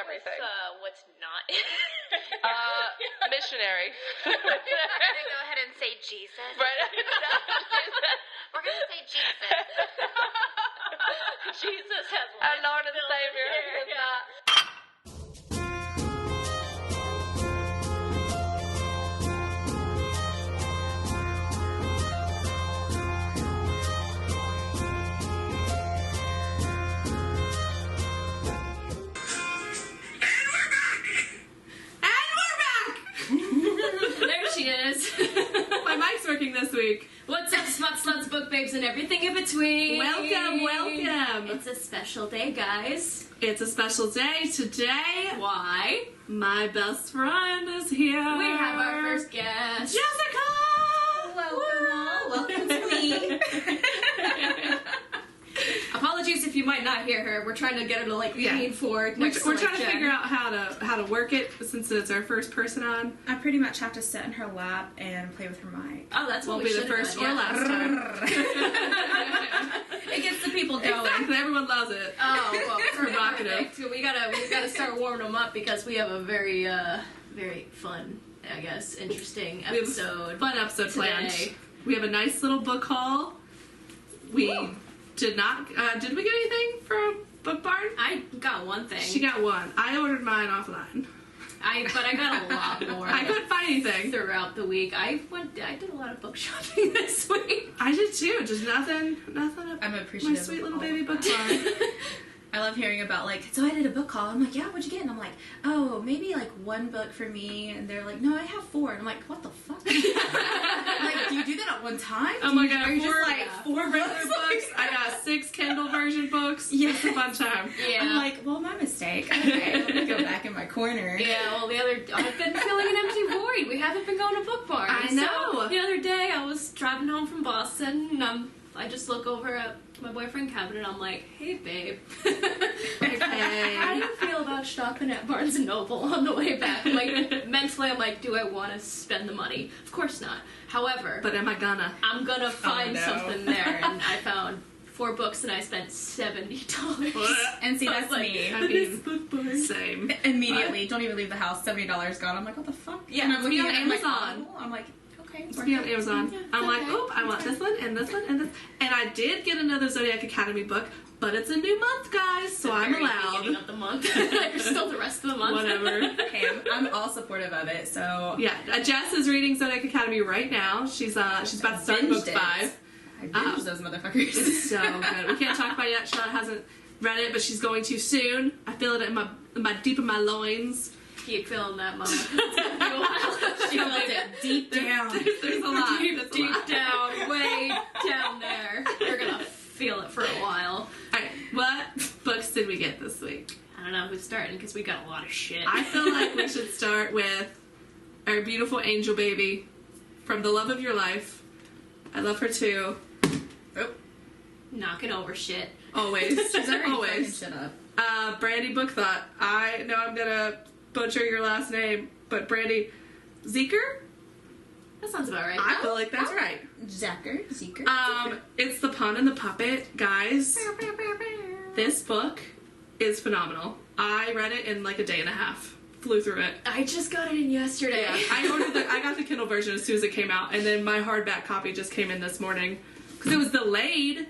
everything. What's not? Missionary. We're gonna go ahead and say Jesus. Right? We're gonna say Jesus. Jesus has Our Lord and Savior. There she is. My mic's working this week. What's up, smut sluts, book babes, and everything in between? Welcome, welcome. It's a special day, guys. It's a special day today. Why? My best friend is here. We have our first guest. Jessica! Welcome to me. Apologies if you might not hear her. We're trying to get her to lean forward. We're trying to figure out how to work it since it's our first person on. I pretty much have to sit in her lap and play with her mic. Oh, that's what Won't we be the first or last time. It gets the people going. Exactly, everyone loves it. Oh, well, Provocative. perfect. We gotta start warming them up because we have a very fun, I guess, interesting episode. Fun episode today. planned. We have a nice little book haul. We did not. Did we get anything from Book Barn? I got one thing. She got one. I ordered mine offline. But I got a lot more. I couldn't find anything Throughout the week. I did a lot of book shopping this week. I did too. Just nothing. I'm My appreciative. sweet of little all baby of Book that. Barn. I love hearing about so I did a book haul. I'm like, yeah, what'd you get? And I'm like, oh, maybe one book for me. And they're like, no, I have 4. And I'm like, what the fuck? I'm like, do you do that at one time? Oh my god, Are you 4 just 4 regular books. I got 6 Kindle version books. Yeah. It's a fun time. Yeah. I'm like, well, my mistake. Okay, let me go back in my corner. Yeah, well, I've been feeling an empty void. We haven't been going to Book Barn. I know. So, the other day, I was driving home from Boston, and I just look over at my boyfriend Kevin, and I'm like, hey, babe. How do you feel about shopping at Barnes & Noble on the way back? Mentally, I'm like, do I want to spend the money? Of course not. However, But am I gonna? I'm going to find no. something there, and I found 4 books, and I spent $70. And see, that's like, me. I mean, same. Immediately, don't even leave the house. $70 gone. I'm like, what the fuck? Yeah, and I'm looking on at it, I'm like, Amazon. oh, I'm like, okay, it's It's me on working. Amazon. Yeah, I'm like, okay. oh, I want this one and this one and this. And I did get another Zodiac Academy book, but it's a new month, guys, so I'm Very beginning allowed. of the month. There's still the rest of the month. Whatever. Hey, I'm all supportive of it, so Yeah, Jess is reading Zodiac Academy right now. She's about to start book Binged it. 5. I binge those motherfuckers. It's so good. We can't talk about it yet. Charlotte hasn't read it, but she's going to soon. I feel it in my deep in my loins. Keep feeling that, Mama. It's gonna be a while. She felt it deep down. There's a lot. There's a Deep lot. down, way down there. You're gonna feel it for a while. Alright, what books did we get this week? I don't know who's starting because we got a lot of shit. I feel like we should start with our beautiful angel baby from The Love of Your Life. I love her too. Knocking over shit. Always. She's already Always. fucking shit up. Brandy Book Thought. I know I'm gonna butcher your last name, but Brandy Zeker? That sounds about right. I feel like that's right. Zeker. It's The Pun and the Puppet, guys. This book is phenomenal. I read it in a day and a half. Flew through it. I just got it in yesterday. Yeah, I got the Kindle version as soon as it came out, and then my hardback copy just came in this morning because it was delayed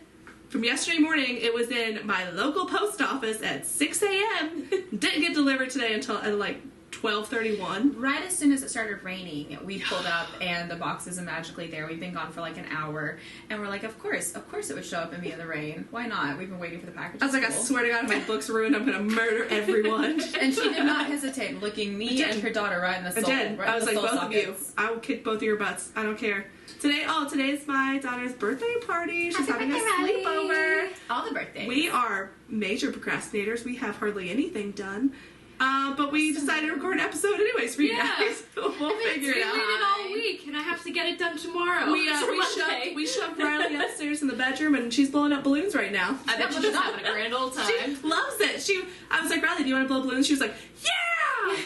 from yesterday morning. It was in my local post office at 6 a.m. Didn't get delivered today until at 12:31. Right as soon as it started raining, we pulled up and the box isn't magically there. We've been gone for an hour, and we're like, of course it would show up and be in the rain. Why not? We've been waiting for the package. I was like, I swear to God, if my book's ruined, I'm gonna murder everyone. And she did not hesitate, looking me and her daughter right in the I soul. did. Right I was in like, the soul both of you. sockets. I will kick both of your butts. I don't care. Today's my daughter's birthday party. She's having a sleepover. All the birthdays. We are major procrastinators. We have hardly anything done. But we decided to record an episode anyways for you guys. We'll figure it out. We waited all week, and I have to get it done tomorrow. We shoved Riley upstairs in the bedroom, and she's blowing up balloons right now. I bet she's having a grand old time. She loves it. I was like, Riley, do you want to blow balloons? She was like, yeah!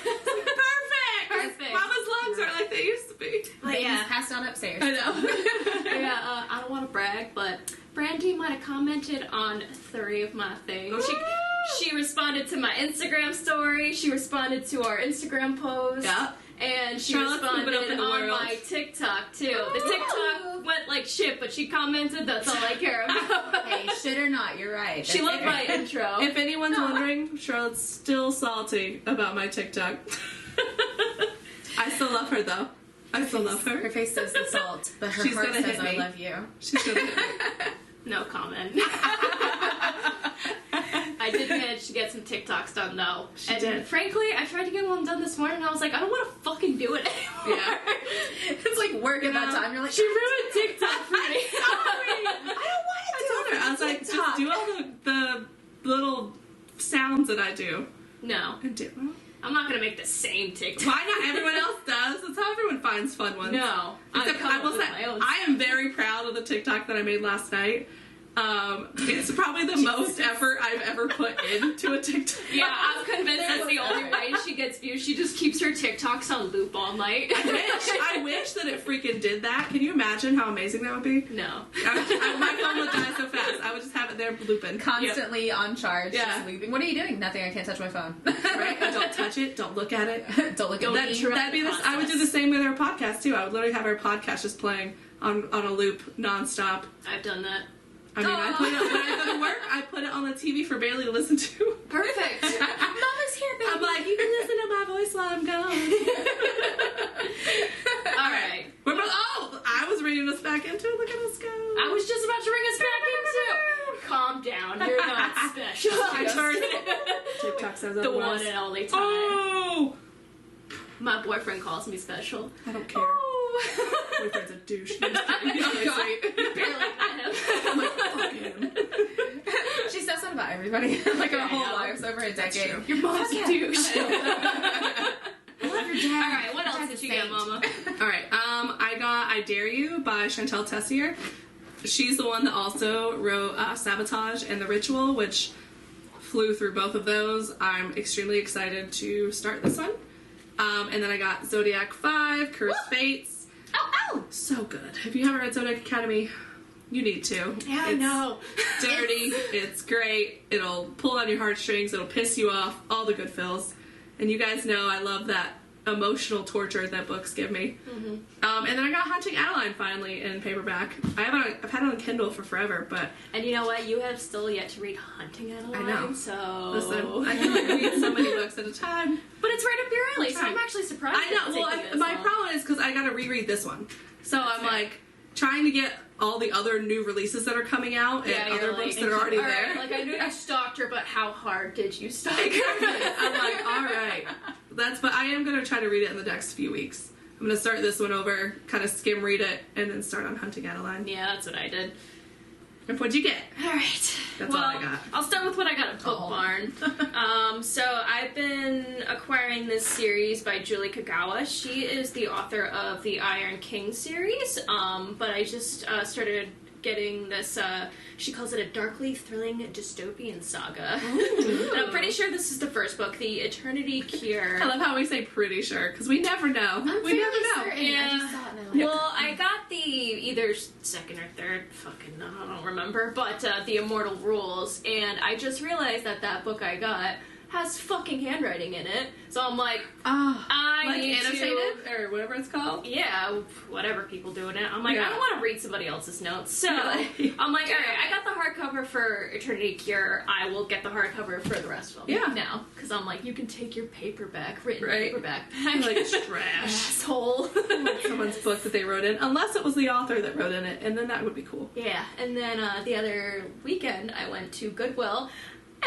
Perfect! Mama's lungs aren't like they used to be. But yeah, passed out upstairs. I know. I don't want to brag, but Brandy might have commented on 3 of my things. She responded to my Instagram story. She responded to our Instagram post. Yeah. And she Charlotte's responded moving up in the on world. my TikTok, too. The TikTok went like shit, but she commented. That's all I care about. Hey, shit or not, you're right. She loved my intro. If anyone's wondering, Charlotte's still salty about my TikTok. I still love her, though. I still love Her her. face says the salt, but her She's heart gonna says hit I me. love you. She's gonna hit me. No comment. I did manage to get some TikToks done, though. She and did. frankly, I tried to get one done this morning, and I was like, I don't want to fucking do it anymore. Yeah. It's like work at that time. You're like, She ruined TikTok for me. I don't want to I do told her, I was like, TikTok. just do all the little sounds that I do. No, And do I'm not going to make the same TikTok. why not? Everyone else does. That's how everyone finds fun ones. No. I'm Except gonna I come will up with say, my own. I am very proud of the TikTok that I made last night. It's probably the most effort I've ever put into a TikTok. Yeah, I'm convinced that's the only way she gets views. She just keeps her TikToks on loop all night. I wish that it freaking did that. Can you imagine how amazing that would be? No. My phone would die so fast. I would just have it there looping. Constantly on charge, Yeah. just looping. What are you doing? Nothing. I can't touch my phone. Right? Don't touch it. Don't look at it. Don't look at Don't me. interrupt. That'd be this. I would do the same with our podcast too. I would literally have our podcast just playing on a loop nonstop. I've done that. I mean, I put it when I go to work. I put it on the TV for Bailey to listen to. Perfect. Mama's here, baby. I'm like, you can listen to my voice while I'm gone. All right. We're both, oh, I was reading us back into it. Look at us go. I was just about to bring us back into. Calm down. You're not special. I turned TikTok says The otherwise. one and only time. Oh, My boyfriend calls me special. I don't care. Boyfriend's a douche. I'm just kidding. He's really God. sweet. Barely met him. I'm like, fuck him. She says that about everybody. Like Yeah, our I whole know. lives over a decade. true. Your mom's a Fuck douche. I love your dad. All right, what Your else dad's did a you get, saint. Mama? All right. I got I Dare You by Chantel Tessier. She's the one that also wrote Sabotage and The Ritual, which flew through both of those. I'm extremely excited to start this one. And then I got Zodiac 5, Cursed Fates. Oh, So good. Have you ever read Zodiac Academy? You need to. yeah, I It's know. dirty. It's great. It'll pull on your heartstrings. It'll piss you off. All the good feels. And you guys know I love that emotional torture that books give me. Mm-hmm. And then I got Hunting Adeline finally in paperback. I've had it on Kindle for forever, but And you know what? You have still yet to read Hunting Adeline. I know. So listen, I can only read so many books at a time. but it's right up your alley. So Right. I'm actually surprised. I know. it's Well, taken this my long. problem is because I got to reread this one, so I'm fair. like trying to get all the other new releases that are coming out Yeah, and you're other like, books that are already all right, there. Like I knew you stalked her, but how hard did you stalk her? I'm like, all right, but I am gonna try to read it in the next few weeks. I'm gonna start this one over, kind of skim read it, and then start on Hunting Adeline. Yeah, that's what I did. And what'd you get? All right. That's well, all I got. I'll start with what I got at Book Oh. Barn. So I've been acquiring this series by Julie Kagawa. She is the author of the Iron King series. But I just started getting this. She calls it a darkly thrilling dystopian saga. And I'm pretty sure this is the first book, The Eternity Cure. I love how we say pretty sure because we never know. We never know. Yeah. I just saw it now. Well, I got the either second or third, fucking, I don't remember, but The Immortal Rules, and I just realized that book I got has fucking handwriting in it, so I'm like, Oh. I Like need annotated or whatever it's called. yeah, whatever people do in it. I'm like, Yeah. I don't want to read somebody else's notes, so Really? I'm like, alright, I got the hardcover for Eternity Cure, I will get the hardcover for the rest of them Yeah. now, because I'm like, you can take your paperback, written Right. paperback I'm back. like trash. Asshole. Someone's book that they wrote in, unless it was the author that wrote in it, and then that would be cool. Yeah, and then the other weekend I went to Goodwill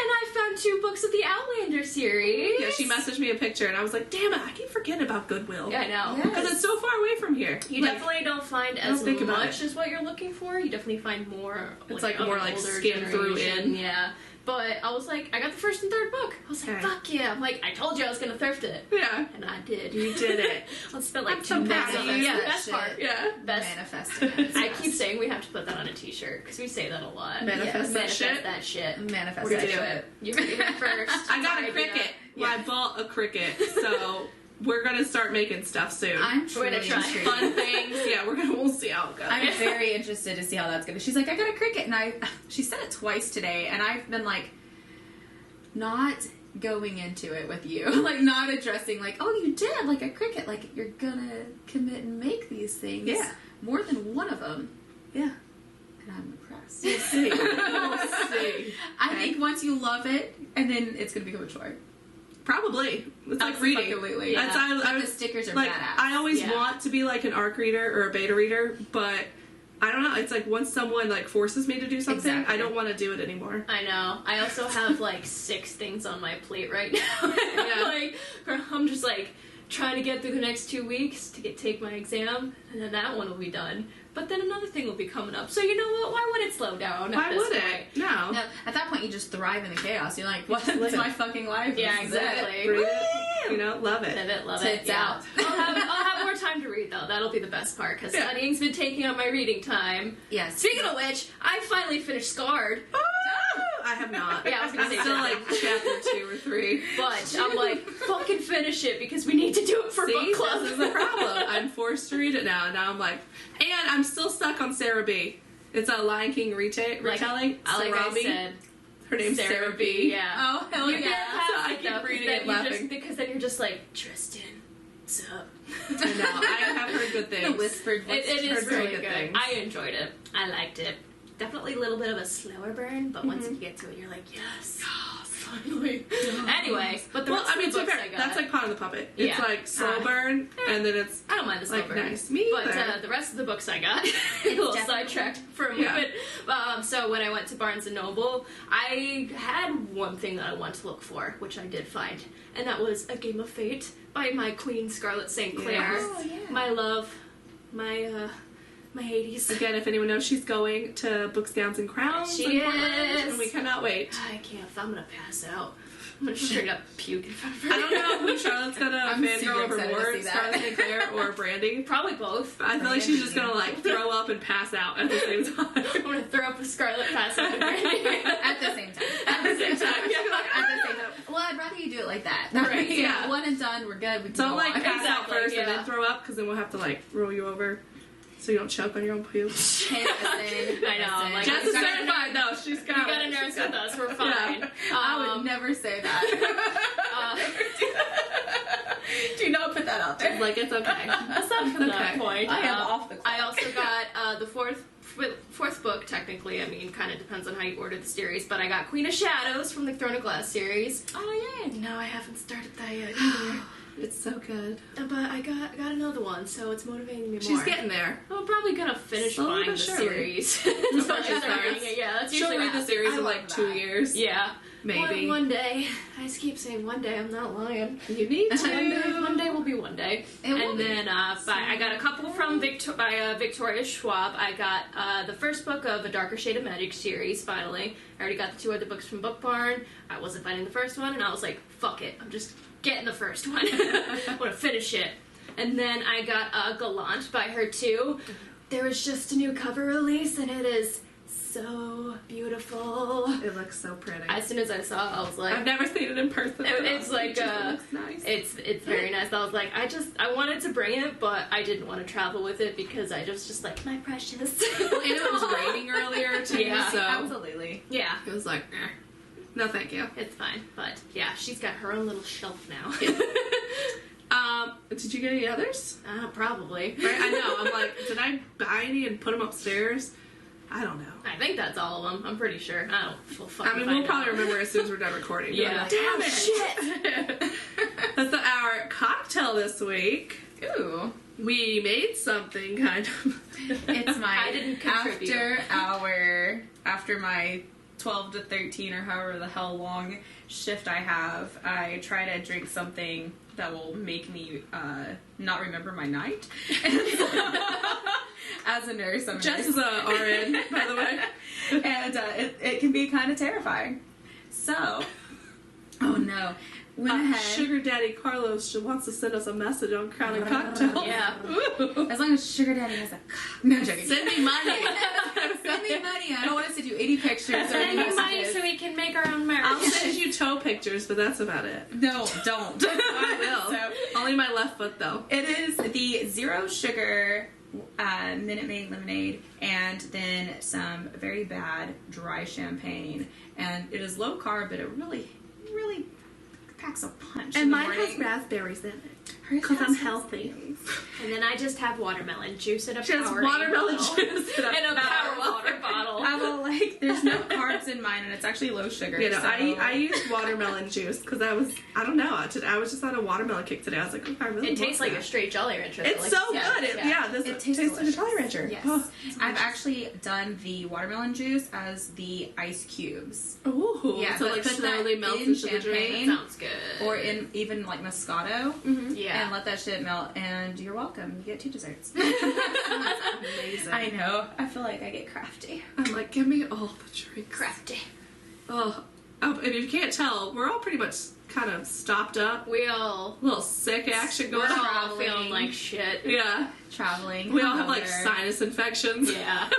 and I found 2 books of the Outlander series. Yeah, she messaged me a picture, and I was like, damn it, I keep forgetting about Goodwill. Yeah, I know. Yeah. Because it's so far away from here. You Like, definitely don't find don't as think about much as what you're looking for. You definitely find more. It's like of more an like older skim through generation. in. Yeah, but I was like, I got the first and third book. I was like, Okay. fuck yeah! I'm like, I told you I was gonna thrift it, Yeah. and I did. You did it. Let's spend like I'm 2 so proud minutes of on you. it. Yeah, That best shit. part. Yeah. Best. Manifesting. I keep saying we have to put that on a T-shirt because we say that a lot. Manifest that shit? That shit. Manifest We're that gonna do shit. it. You heard it first. I got a Sorry, cricket. Dina. Well, I bought a cricket, so we're gonna start making stuff soon. I'm We're truly gonna try. intrigued. Fun things. Yeah, we'll see how it goes. I'm very interested to see how that's gonna. She's like, I got a cricket, and she said it twice today, and I've been like, not going into it with you. Like, not addressing, like, oh, you did, like a cricket. Like, you're gonna commit and make these things. Yeah. More than one of them. Yeah. And I'm impressed. We'll see. We'll see. I think once you love it, and then it's gonna become a chore. Probably. It's like reading. Absolutely. That's, But the stickers are like, badass. I always Yeah. want to be like an ARC reader or a beta reader, but I don't know. It's like once someone like forces me to do something, Exactly. I don't want to do it anymore. I know. I also have like 6 things on my plate right now. Yeah. Like, I'm just like trying to get through the next 2 weeks to take my exam, and then that one will be done. But then another thing will be coming up. So you know what? Why would it slow down? Why at this would it? point? No. No, at that point, you just thrive in the chaos. You're like, Just what's live my it. fucking life? Yeah, This is it. exactly. Read it. You know, love it. Live it, love Tits it. Yeah. out. I'll have more time to read though. That'll be the best part because Yeah. studying's been taking up my reading time. Yes. Speaking of which, I finally finished Scarred, Oh, I have not. Yeah, I was gonna I'm say still that. like chapter 2 or 3. but I'm like, fucking finish it because we need to do it for See, book club. this is the problem. I'm forced to read it now, and now I'm like, and I'm still stuck on Sarah B. It's a Lion King retelling. like I Sarabi. said, Her name's Sarah B. Yeah. Oh, hell You're yeah. fantastic, So I keep though, reading because it, then you laughing. because then you're just like, Tristan, what's up? I know. I have heard good The things. whispered It is Heard very really good good. things. I enjoyed it. I liked it. Definitely a little bit of a slower burn, but once you get to it, you're like, yes, finally. Anyway, but the Well, rest I mean, of the to be books fair, I got, that's like Pot of the Puppet. It's Yeah. like slow burn, and then it's I don't mind the slow like burn. nice. Me But either. the rest of the books I got, a little definitely- sidetracked for a Yeah. moment. So when I went to Barnes & Noble, I had one thing that I wanted to look for, which I did find, and that was A Game of Fate by my queen, Scarlett St. Clair. Yes. Oh, yeah. My love, my Hades. Again, if anyone knows, she's going to Books, Gowns, and Crowns She in Portland, is. and we cannot wait. I can't. I'm gonna pass out. I'm gonna straight up puke in front of her. I don't know who Charlotte's gonna I'm super fangirl over excited to more, see that. Scarlett St. Clair or Brandy. Probably both. I feel like she's just gonna like throw up and pass out at the same time. I'm gonna throw up a Scarlet pass up and Brandy. At the same time. At the same time. At the same time. Well, I'd rather you do it like that. Right, yeah. One and done, we're good. We can Don't go like on. pass out Exactly, first and yeah. then throw up, because then we'll have to like roll you over so you don't choke on your own puke. Hey, listen, I know, listen. like, Jess you is gotta- certified though. She's You got got a it. nurse with us. We're fine. Yeah. I would never say that. Do not put that out there. Like it's okay. Aside from that Okay. point, I am off the clock. I also got the fourth book. Technically, I mean, kind of depends on how you order the series. But I got Queen of Shadows from the Throne of Glass series. Oh, yay. No, I haven't started that yet either. It's so good. But I got another one, so it's motivating me more. She's getting there. I'm probably gonna finish Slowly buying but the surely. series. That's Once she I start starts. reading it, yeah, that's She'll usually read the what series I in love like 2 that. years. Yeah. Maybe. One day. I just keep saying one day. I'm not lying. You need One day to. will be one day. It will And be. then I got a couple from Victoria Schwab. I got the first book of A Darker Shade of Magic series, finally. I already got the 2 other books from Book Barn. I wasn't finding the first one, and I was like, fuck it. I'm just getting the first one. I want to finish it. And then I got Gallant by her, too. There was just a new cover release, and it is so beautiful. It looks so pretty. As soon as I saw it, I was like... I've never seen it in person. It's like, It just looks nice. It's very nice. I was like, I wanted to bring it, but I didn't want to travel with it because I just like, my precious. And it was raining earlier too, Yeah, so Absolutely. Yeah, it was like, no, thank you. it's fine. But yeah, she's got her own little shelf now. Did you get any others? Probably. Right? I know. I'm like, did I buy any and put them upstairs? I don't know. I think that's all of them. I'm pretty sure. I don't. We'll I mean, we'll probably remember as soon as we're done recording. We'll be Yeah. like, damn it! Shit. That's our cocktail this week. Ooh. We made something kind of. It's my I didn't contribute. after my 12 to 13 or however the hell long shift I have, I try to drink something that will make me not remember my night. As a nurse, I'm a Jess nurse. is a RN, by the way. And it can be kind of terrifying. So, oh no. Went ahead. Sugar Daddy Carlos wants to send us a message on Crowning Cocktails. Yeah. Ooh. As long as Sugar Daddy has a cock. No, I'm joking. Send me money. Send me money. I don't want us to do 80 pictures or Send any me money messages. so we can make our own merch. I'll send you toe pictures, but that's about it. No, don't. I will. So, Only my left foot, though. it is the zero sugar Minute Maid lemonade and then some very bad dry champagne. And it is low carb, but it really really packs a punch. And in the mine has morning. raspberries in it. Hers Because I'm has healthy. And then I just have watermelon juice in a She has Powerade watermelon bottle. juice In a power water bottle. I will like. There's no carbs in mine, and it's actually low sugar. You know, so. I used watermelon juice because I don't know, I was just on a watermelon kick today. I was like, oh, I really It tastes want like that. a straight Jolly Rancher. It's like, so good. This It tastes tastes like a delicious. Jolly Rancher. Yes. Oh, I've actually done the watermelon juice as the ice cubes. ooh. Yeah, So but like put slowly that melts in into the drink. champagne. Sounds good. Or in even like Moscato. Mm-hmm. Yeah. And let that shit melt, and you're welcome. You get 2 desserts. Amazing. I know. I feel like I get crafty. I'm like, give me all the drinks. Crafty. Oh, and if you can't tell, we're all pretty much kind of stopped up. We all... A little sick action We're going on. all traveling. feeling like shit. Yeah. Traveling. We all have like hungover. sinus infections. Yeah.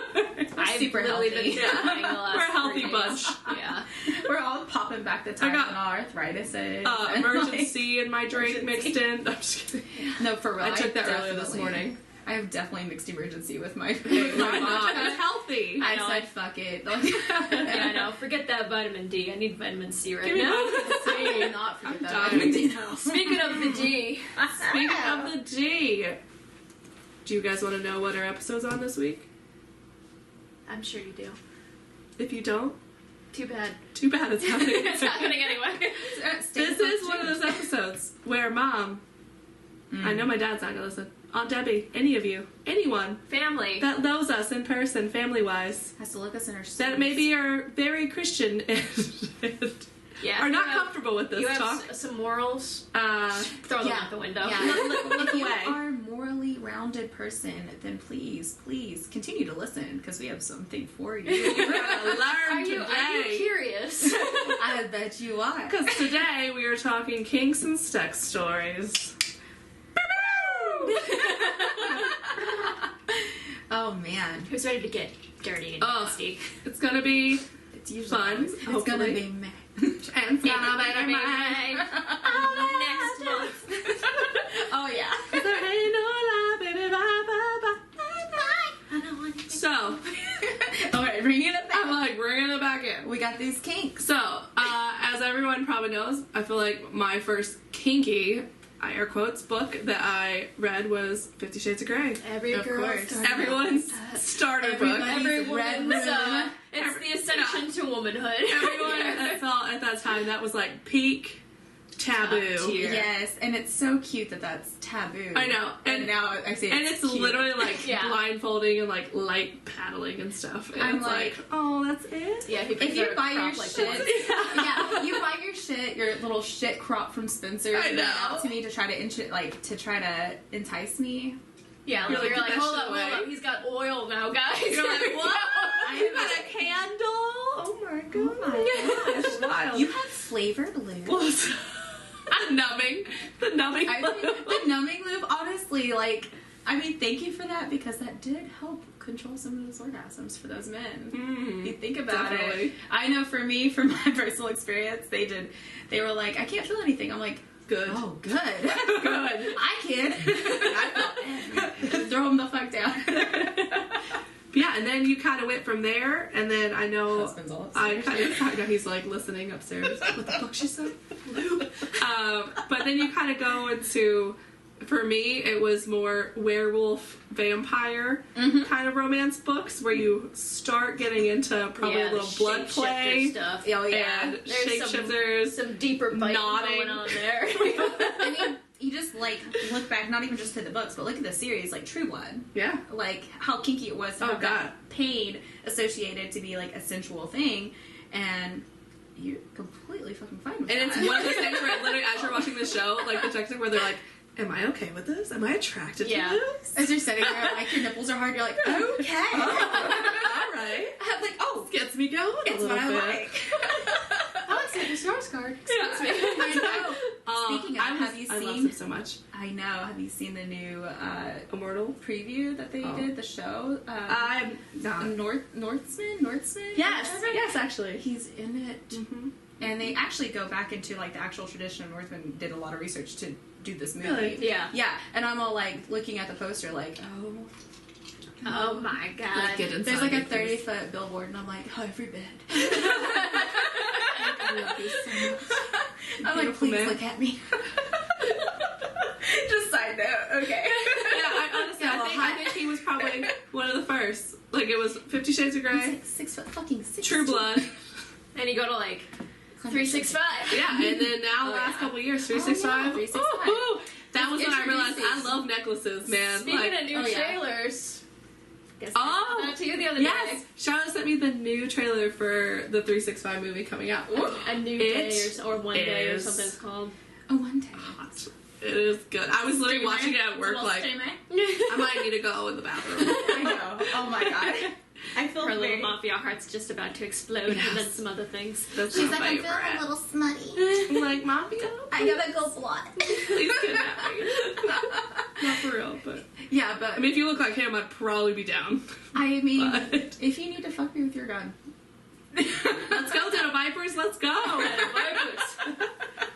I've super literally healthy. been dying the last We're a healthy 3 days. bunch. Yeah. We're all popping back the time got, when our arthritis is. Emergency in my drink mixed in. I'm just kidding. No, for real. I took that earlier this definitely- morning. I have definitely mixed emergency with my. Why not? It's healthy. I know. said fuck it. Yeah, I know. Forget that vitamin D. I need vitamin C right Give me now. vitamin C. Not forget that. dying. vitamin D now. Speaking of the D, Speaking of the D, do you guys want to know what our episode's on this week? I'm sure you do. If you don't, Too bad. too bad it's happening. It's happening anyway. This is one of those episodes where Mom, I know my dad's not gonna listen, Aunt Debbie, any of you, anyone Family. that knows us in person, family-wise, has to look us in our that maybe are very Christian and Yeah. are not you have- comfortable with this You have talk. some morals. Uh, Throw them out the window. Yeah. look If you away. are a morally rounded person, then please continue to listen because we have something for you. You're gonna learn Are you today. curious? I bet you are. Because today we are talking kinks and sex stories. Oh man, Who's ready to get dirty and Oh. nasty? It's gonna be it's usually Fun, It's gonna hopefully. be mad. and it's gonna be mine. Next month. Oh yeah. There ain't no lie, baby, bye, bye, bye. So, All right, bringing it back. I'm like bringing it back in. We got these kinks. So, as everyone probably knows, I feel like my first kinky, air quotes, book that I read was 50 Shades of Grey. Every Of girl course. starts Everyone's starter book. Everybody- Everyone's, Red room. it's the ascension to womanhood. Everyone that felt at that time that was like peak taboo. Top tier. Yes, and it's so cute that that's taboo. I know, And now I say And it's cute. literally like Yeah. blindfolding and like light paddling and stuff. And I'm it's like, oh, that's it? Yeah, he If you picks buy a your crop like shit, that. yeah, you buy your shit, your little shit crop from Spencer's, I and bring it know. out to me to try to try to entice me. Yeah, You're you're like, like, "Get that hold shit up, hold away." up. He's got oil now, guys. You're like, what? I You know. got a candle? Oh my god. Oh my That's wild. You have flavored lube. Well, numbing. The numbing. The numbing lube, honestly, like, I mean, thank you for that because that did help control some of those orgasms for those men. If you think about definitely. it, I know for me, from my personal experience, they were like, I can't feel anything. I'm like, Good. oh, good. Good. I can. Throw them the fuck down. Yeah, and then you kind of went from there, and then I know Husband's all I upstairs. kind of know he's like listening upstairs. What the fuck she said? But then you kind of go into, for me, it was more werewolf, vampire kind of romance books where you start getting into probably a the little blood shapeshifter play stuff. Oh, yeah. and There's shapeshifters. Some deeper biting Nodding. going on there. I mean, you just, like, look back, not even just to the books, but look at the series, like True Blood. Yeah. Like, how kinky it was to Oh, have God. that pain associated to be, like, a sensual thing, and you're completely fucking fine with And that. it's one of those things where literally as you're watching the show, like the detective, where they're like, am I okay with this? Am I attracted Yeah. to this? As you're sitting there, like, your nipples are hard, you're like, okay. All right. I'm like, oh, Gets me going a it's little what I bit. like. Alex, your source card. Yeah. I know. Speaking of, I have you I love seen... them so much. I know. Have you seen the new Immortal. preview that they Oh. did, the show? I'm not. Northman? Yes. Whatever? Yes, actually. He's in it. Mm-hmm. And they actually go back into, like, the actual tradition of Northman, did a lot of research to do this movie. Really? Yeah. Yeah, and I'm all, like, looking at the poster, like, oh. Oh my god. Like, get inside There's, like, a me, please. 30-foot billboard, and I'm like, oh, every bed. I love you so much. I'm like, Beautiful please man. look at me. Just side note, okay. Yeah, I think he was probably one of the first. Like, it was 50 Shades of He's Grey, like 6 foot fucking 6. True Blood. And you go to like 365. Yeah, and then now the last couple of years, 365. yeah, 365. Ooh, that was when I realized I Introduces- love necklaces, man. Speaking Like, of new oh, yeah. trailers, guess Oh, I sent that to you the other yes, day. Charlotte sent me the new trailer for the 365 movie coming out. A new It day or one day or is- something it's called. Oh, one day. Hot. It is good. I was literally watching it at work, like, I might need to go in the bathroom. I know. Oh my god. I feel Her very... little mafia heart's just about to explode, and then some other things. That's She's my like, I'm favorite. feeling a little smutty. I'm like, Mafia? I gotta go blot. Please kidnap me. Not for real, but... Yeah, but I mean, if you look like him, I'd probably be down. I mean, But- if you need to fuck me with your gun. Let's go, Den of Vipers, let's go!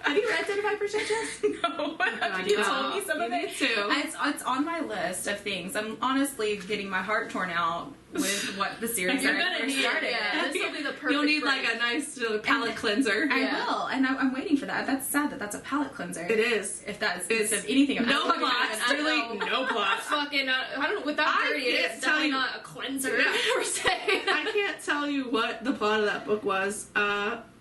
Have you read Den of Vipers yet, Jess? No. God, You no. told me some You of it. need to. It's on my list of things. I'm honestly getting my heart torn out with what the series You're that I gonna first need started. it. Yeah, this will be the perfect. You'll need break. like a nice palate cleanser. I Yeah. will, and I'm waiting for that. That's sad that that's a palate cleanser. It is. If that's It's if anything about No it. plot. I Literally know. no plot. Fucking, I don't know, without I dirty, it can't is tell definitely you- not a cleanser, Yeah. per se. I can't tell you what the plot of that book was,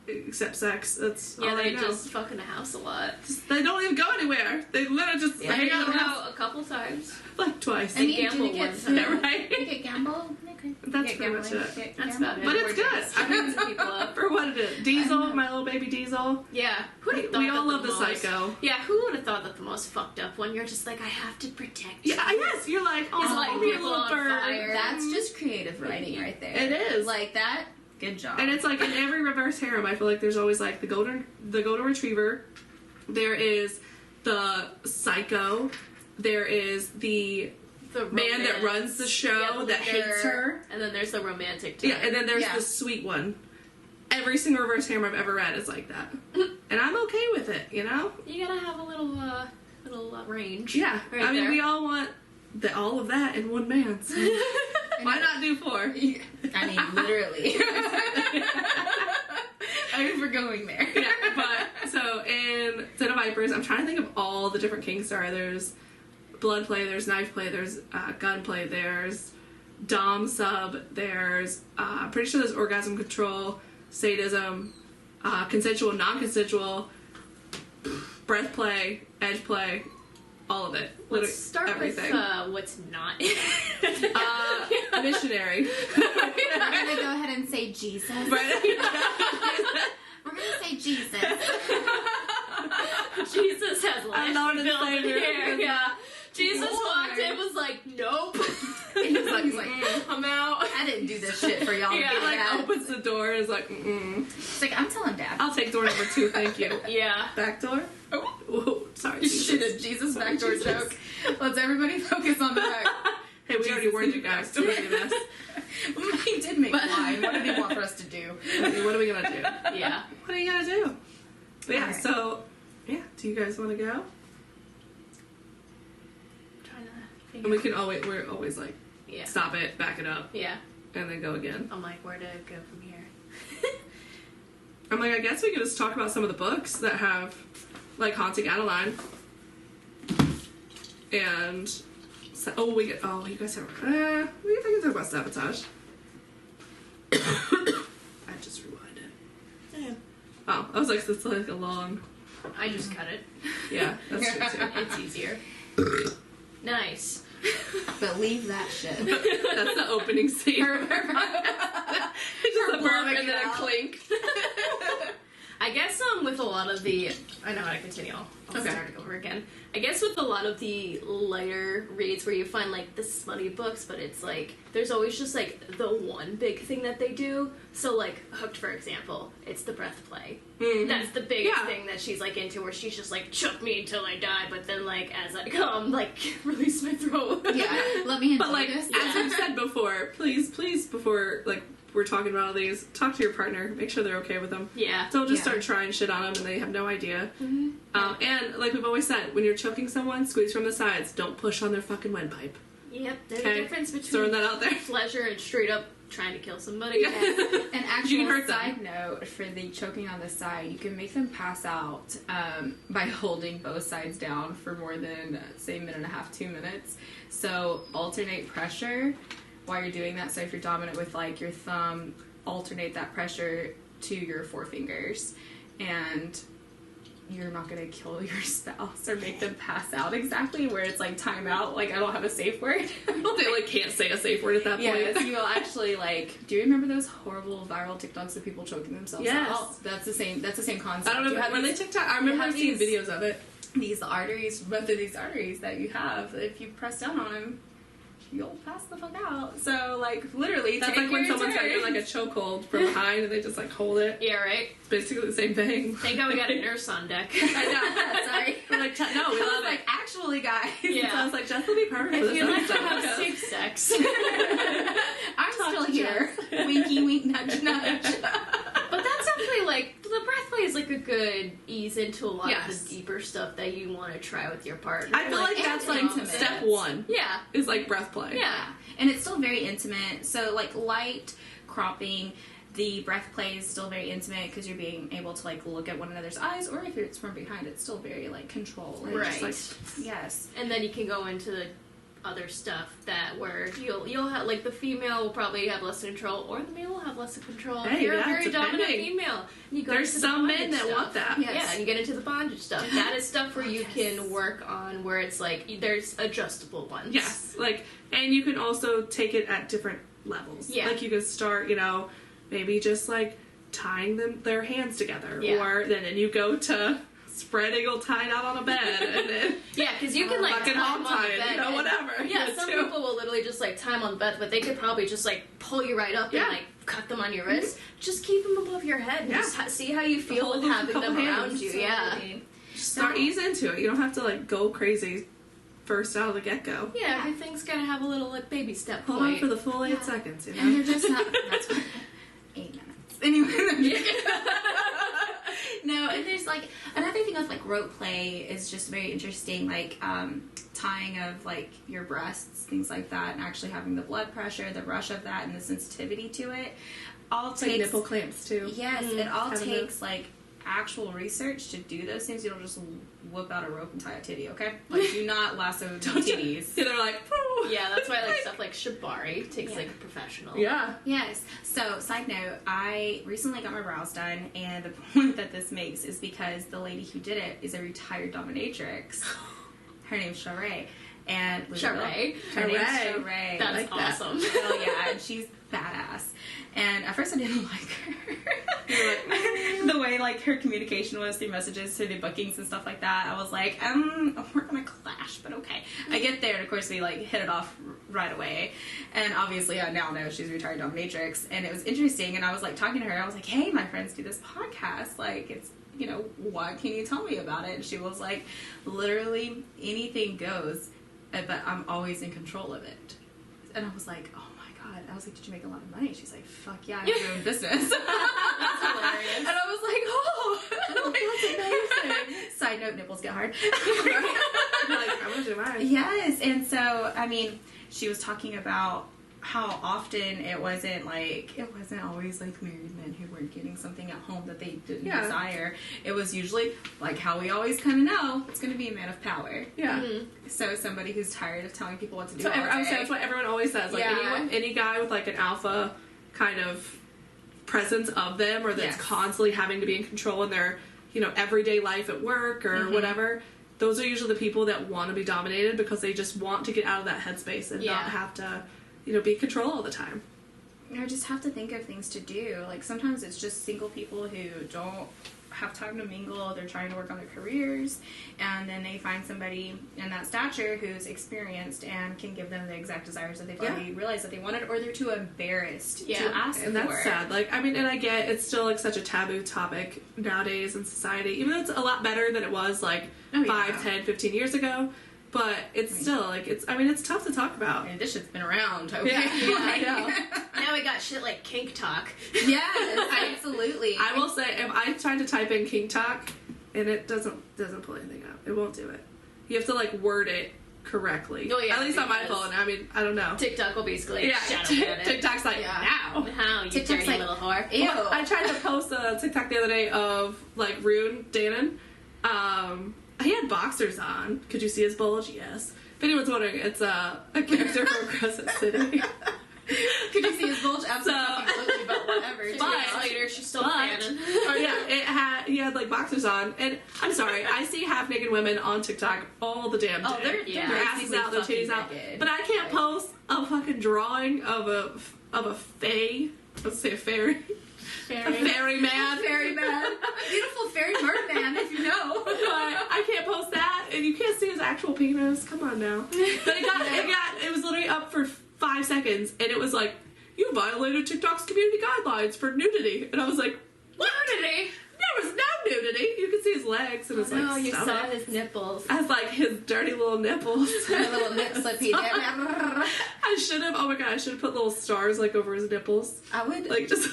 except sex. That's Yeah, all I they know. just fuck in the house a lot. They don't even go anywhere. They literally just They hang out in the house out a couple times. like twice. I mean, gamble do we get one to, time. Yeah, right? You get gamble? Okay. That's Get pretty much gambling. it. Get That's gamble. about it. But it's We're good. just I mean, fucking people up. For what it is. Diesel, my little baby Diesel. Yeah, who'd have We thought all that love the most- psycho. Yeah, who would have thought that the most fucked up one? You're just like, I have to protect you. Yeah, yes, you're like, oh, He's lighting you people little on bird. fire. That's just creative writing right there. It is. Like that. Good job. And it's like in every reverse harem, I feel like there's always like the golden retriever. There is the psycho. There is the The man that romance. runs the show Yeah, the that leader. hates her. And then there's the romantic type. Yeah, and then there's Yeah. the sweet one. Every single reverse harem I've ever read is like that, and I'm okay with it. You know? You gotta have a little range. Yeah. Right I mean, there. we all want all of that in one man. So why not do 4? I mean, literally. I mean, we're going there. Yeah, but so in Den of Vipers, I'm trying to think of all the different kings there are. There's blood play, there's knife play, there's gun play, there's dom sub, there's I'm pretty sure there's orgasm control, sadism, consensual, non-consensual, breath play, edge play, all of it. Let's start everything. with what's not. Missionary. We're gonna go ahead and say Jesus. Right? We're gonna say Jesus. Jesus has life I'm not in fulfilled in favor. here. Yeah. Jesus Lord. walked in, was like, nope. He's like, I'm out. I didn't do this shit for y'all. Yeah, to do Like that. opens the door and is like, mm-mm. She's like, I'm telling Dad. I'll take door number 2, thank you. Yeah. Back door? Oh. Whoa, sorry. You should have Jesus backdoor Jesus. joke. Let's everybody focus on that. Hey, we already warned you guys to do this. He did make wine. What did he want for us to do? What are we gonna do? Yeah. What are you gonna do? But yeah, Alright. so yeah, do you guys want to go? Trying to And figure we can we're always like Yeah. stop it, back it up, Yeah. and then go again. I'm like, where to go from here? I'm like, I guess we could just talk about some of the books that have like Haunting Adeline. And you guys have we can talk about Sabotage. I just rewind it. Yeah. Oh, I was like, it's like a long. I just cut it. Yeah, that's true too. It's easier. Nice. But leave that shit. That's the opening scene. It's just a burp blowing and then it a out. clink. I guess with a lot of the, I know how to continue. I'll Okay. start it over again. I guess with a lot of the lighter reads where you find like the smutty books, but it's like there's always just like the one big thing that they do. So like Hooked, for example, it's the breath play. Mhm. That's the biggest Yeah. thing that she's like into, where she's just like choke me until I die, but then like as I come, like release my throat. Yeah, let me enjoy But like, this. as we've said before, please, before like we're talking about all these, talk to your partner. Make sure they're okay with them. Yeah. Don't just Yeah. start trying shit on them and they have no idea. Mm-hmm. And like we've always said, when you're choking someone, squeeze from the sides. Don't push on their fucking windpipe. Yep. There's Okay? a difference Throwing between that out there. pleasure and straight up trying to kill somebody. An actual You can hurt them. side note for the choking on the side, you can make them pass out by holding both sides down for more than, say, 1.5 to 2 minutes. So alternate pressure while you're doing that. So if you're dominant with like your thumb, alternate that pressure to your forefingers, and you're not gonna kill your spouse or make them pass out exactly where it's like time out. Like, I don't have a safe word. They like can't say a safe word at that point. Yes, you will actually like. Do you remember those horrible viral TikToks of people choking themselves Yes. out? That's the same concept. I don't You know. have Were they these- TikTok? I you remember have seeing these- videos of it. These arteries, both of these arteries that you have, if you press down on them, you'll pass the fuck out. So, like, literally, That's take like when your someone's got you turn. like a chokehold from behind and they just like hold it. Yeah, right? It's basically the same thing. Thank God we got a nurse on deck. I know. Sorry. We're like, no, we I love was like, it. actually, guys. Yeah. So I was like, Jess will be perfect for If this you like to episode. have safe sex. I'm Talk still to here. Winky, wink, nudge, nudge. But that's definitely like the breath play is like a good ease into a lot Yes. of the deeper stuff that you want to try with your partner. I feel like that's like intimate. step one yeah, is like breath play. yeah, And it's still very intimate. So, like, light cropping, the breath play is still very intimate because you're being able to, like, look at one another's eyes, or if it's from behind, it's still very, like, controlled. Like, just, Right. like, yes. and then you can go into the other stuff that where you'll have like the female will probably have less control, or the male will have less control. If Hey, you're yeah, a very dominant depending. female, and you go There's into the some men bondage that stuff. want that. Yes. Yeah, and you get into the bondage stuff. That is stuff where you Yes. can work on where it's like there's adjustable ones. Yes, like, and you can also take it at different levels. Yeah. Like, you can start, maybe just like tying their hands together, Yeah. or then you go to spread eagle tied out on a bed, and then Yeah, because you can like fucking tie hog them on the tie bed. it, and- whatever. Yeah, some too. people will literally just like tie them on the bed, but they could probably just like pull you right up Yeah. and like cut them on your wrist. Just keep them above your head and Yeah. just see how you feel Hold with them a having couple them hands. around you. Yeah. Absolutely. Start ease into it. You don't have to like go crazy first out of the get go. Yeah, everything's gotta have a little like baby step Hold point. on for the full 8 Yeah. seconds. And you're just not. That's what. 8 minutes. Anyway. No, and there's like another thing with like rope play is just very interesting, like tying of like your breasts, things like that, and actually having the blood pressure, the rush of that, and the sensitivity to it. All It's like takes nipple clamps too. yes, it all Having takes like actual research to do those things. You don't just whip out a rope and tie a titty, okay? Like, do not lasso the titties. Yeah, they're like, "Woo." Yeah, that's why like stuff like shibari takes like a professional. Yeah. Yes. So, side note, I recently got my brows done, and the point that this makes is because the lady who did it is a retired dominatrix. Her name's Sheree. And Sheree? Her name's Sheree. Sheree. That's like that. awesome. Oh yeah, and she's badass. And at first I didn't like her. The way like her communication was through messages to the bookings and stuff like that, I was like, we're gonna clash, but okay. I get there, and of course we like hit it off right away. And obviously I now know she's a retired dominatrix, and it was interesting. And I was like talking to her, I was like, hey, my friends do this podcast, like it's, what can you tell me about it? And she was like, literally anything goes, but I'm always in control of it. And I was like, oh my god. I was like, did you make a lot of money? She's like, fuck yeah, I have my own business. That's hilarious. And I was like, oh, that's amazing. Side note, nipples get hard. You're like, I'm gonna do mine. Yes, and so, I mean, she was talking about how often it wasn't always like married men who weren't getting something at home that they didn't Yeah. desire. It was usually like how we always kind of know it's going to be a man of power. Yeah. Mhm. So somebody who's tired of telling people what to do. So all I would say day. that's what everyone always says. Like Yeah. any guy with like an alpha kind of presence of them, or that's Yes. constantly having to be in control in their everyday life at work or Mhm. whatever. Those are usually the people that want to be dominated because they just want to get out of that headspace and Yeah. not have to be in control all the time. Or just have to think of things to do. Like sometimes it's just single people who don't have time to mingle. They're trying to work on their careers, and then they find somebody in that stature who's experienced and can give them the exact desires that they've Yeah. already realized that they wanted, or they're too embarrassed Yeah. to ask And that's for. sad. Like, I mean, and I get it's still like such a taboo topic nowadays in society, even though it's a lot better than it was like Oh, 5, yeah. 10, 15 years ago. But it's still like it's tough to talk about. I mean, this shit's been around. Okay. Yeah, I know. Now we got shit like kink talk. Yes, absolutely. I will say, if I tried to type in kink talk, and it doesn't pull anything up. It won't do it. You have to like word it correctly. Oh, yeah, At least on my because phone. I mean, I don't know. TikTok will basically Yeah, shadow ban it. TikTok's like, now. How, you TikTok's dirty like, little whore. Ew. Well, I tried to post a TikTok the other day of, like, Rune Dannon. He had boxers on. Could you see his bulge? Yes. If anyone's wondering, it's a character from Crescent City. Could you see his bulge? Absolutely, but whatever. 2 But- years later, she's still but- fanning. Oh yeah, he had like boxers on, and I'm sorry, I see half naked women on TikTok all the damn day. Oh, they're Yeah. their asses out, their titties out, but I can't post a fucking drawing of a fae. Let's say a fairy. A fairy man. Fairy man. A beautiful fairy merman, if you know. But I can't post that, and you can't see his actual penis. Come on now. But it was literally up for 5 seconds, and it was like, you violated TikTok's community guidelines for nudity, and I was like, what? Nudity? There was no nudity. You could see his legs and his like No, you stomach. saw his nipples. I was like his dirty little nipples. A little nip slippy. I should have. Oh my god! I should have put little stars like over his nipples, I would like just.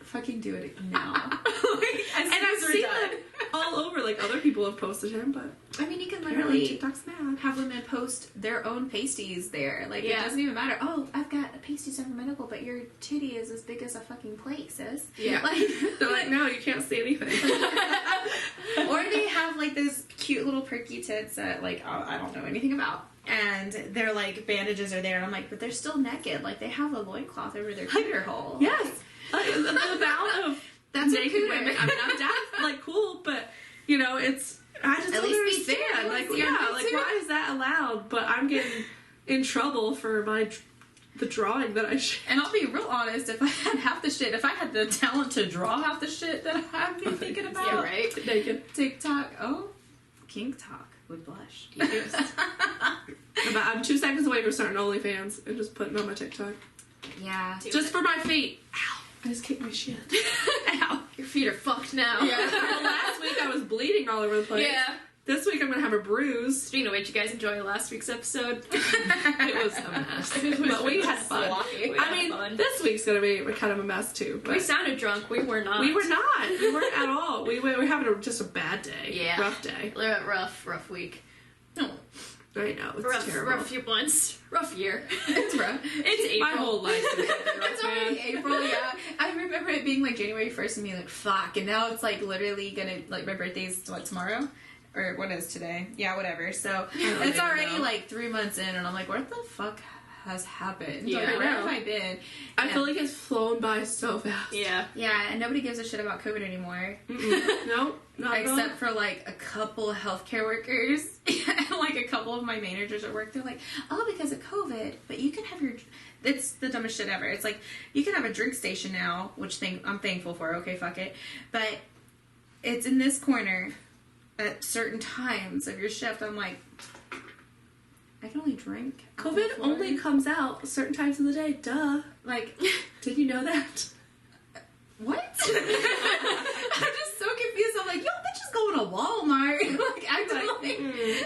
fucking do it now. And I've seen them all over. Like other people have posted him, but I mean, you can apparently literally TikTok's mad. have women post their own pasties there. Like, Yeah. it doesn't even matter. Oh, I've got a pasty over my nipple, but your titty is as big as a fucking plate, sis. Yeah. Like, They're like, no, you can't see anything. or they have, like, those cute little perky tits that, like, I don't know anything about. And their, like, bandages are there. And I'm like, but they're still naked. Like, they have a loincloth over their cooter hole. Yes, the amount of That's a naked cooter. women. I mean, I'm down, like cool, but you know, it's. I just At don't least be fair. understand. Like, Yeah, yeah, me like too. why is that allowed? But I'm getting in trouble for the drawing that I shared. And I'll be real honest, if I had half the shit, if I had the talent to draw half the shit that I've been thinking about, Yeah, right? Naked. TikTok, kink talk would blush. But I'm 2 seconds away from starting OnlyFans and just putting it on my TikTok. Yeah. Just for my feet. Ow. I just kicked my shit. Ow. Your feet are fucked now. Yeah. Well, last week I was bleeding all over the place. Yeah. This week I'm gonna have a bruise. Speaking of which, you guys enjoy last week's episode? It was a mess. But we had fun. sloppy. We I had mean, fun. this week's gonna be kind of a mess too. But We sounded drunk. We were not. we were not. We weren't at all. We were having just a bad day. Yeah. Rough day. Rough week. No. I know. It's Rough, terrible. rough few months. Rough year. It's rough. It's April. My whole life is It's already April, yeah. I remember it being like January 1st and being like, fuck. And now it's like literally gonna, like, my birthday's what, tomorrow? Or what is today? Yeah, whatever. So don't it's even already know. like 3 months in, and I'm like, what the fuck has happened? Yeah, Like, I where know. have I been? I feel like it's flown by so fast. Yeah. Yeah, and nobody gives a shit about COVID anymore. Nope. Not at all. Except for like a couple of healthcare workers and like a couple of my managers at work. They're like, oh, because of COVID, but you can have your. It's the dumbest shit ever. It's like, you can have a drink station now, which I'm thankful for. Okay, fuck it. But it's in this corner at certain times of your shift. I'm like, I can only drink. on the COVID floor. only comes out certain times of the day. Duh. Like, Did you know that? what? I'm just so confused. I'm like, yo, bitch is going to Walmart. Like, acting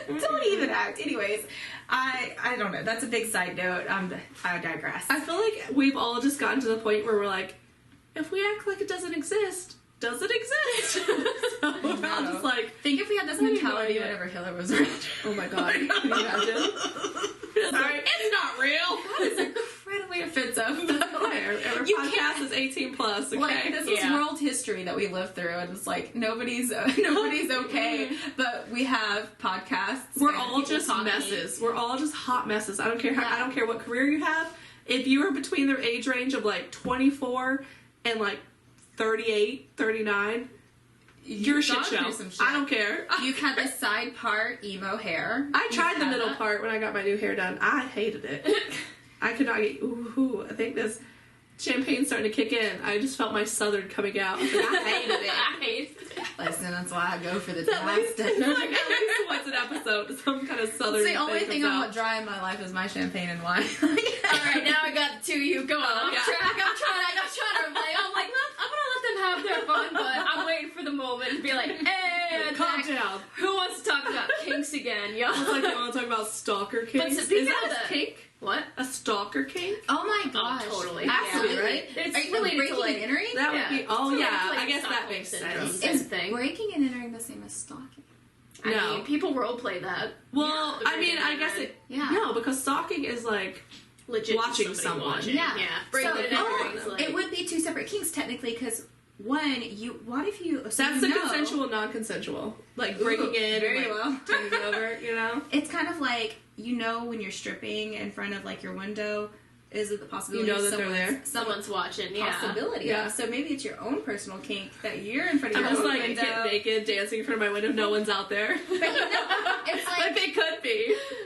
like, don't even act. Anyways, I don't know. That's a big side note. I digress. I feel like we've all just gotten to the point where we're like, if we act like it doesn't exist, does it exist? So we're all just like, think if we had this I have no mentality idea. whenever Hitler was around. oh my god, can you imagine? Sorry, it's not real. That is incredibly offensive. Our You podcast is 18 plus. Okay, Like, this is Yeah. world history that we live through, and it's like nobody's okay, but we have podcasts. we're and all people just talking. messes. We're all just hot messes. I don't care how. Yeah. I don't care what career you have. If you are between their age range of like 24 and like 38, 39, you're a shit gone show. through some shit. I don't care. You've had the side part emo hair. I You've tried the had middle that. part when I got my new hair done. I hated it. I could not get. Ooh, I think this champagne's starting to kick in. I just felt my southern coming out. I hated it. I hate it. Listen, that's why I go for the At least, plastic. like, at least once an episode, some kind of southern. It's the only thing I comes want out. dry in my life is my champagne and wine. Alright, now I got the two of you going off yeah. track. I'm trying to play. I'm like, I'm gonna let them have their fun, but I'm waiting for the moment to be like, hey, Calm Zach, down. who wants to talk about kinks again, yo? It's like you want to talk about stalker kinks. But speaking Is that of a that- kink? What? A stalker kink? Oh my gosh. totally. Absolutely, Yeah. right? It's Are you related to, breaking like- and entering? That Yeah. would be. Oh It's yeah, like I guess that Stockholm makes syndrome. sense. Same Is thing. breaking and entering the same as stalking? No. I mean, people role play that. Well, Yeah. I mean, I guess it. Yeah. No, because stalking is like Legit watching somebody someone. watching. Yeah. Bring So, it in. it would be two separate kinks technically, because one, what if you? So That's you the know, consensual, non-consensual. Like Ooh, breaking in very and like well. turning over, you know? It's kind of like, you know, when you're stripping in front of like your window, is it the possibility? You know that they're someone's- there? Someone's watching, yeah. Possibility. Yeah. So maybe it's your own personal kink that you're in front of I'm your just own like window. get naked, dancing in front of my window. No one's out there. But you know, it's Like like they could be.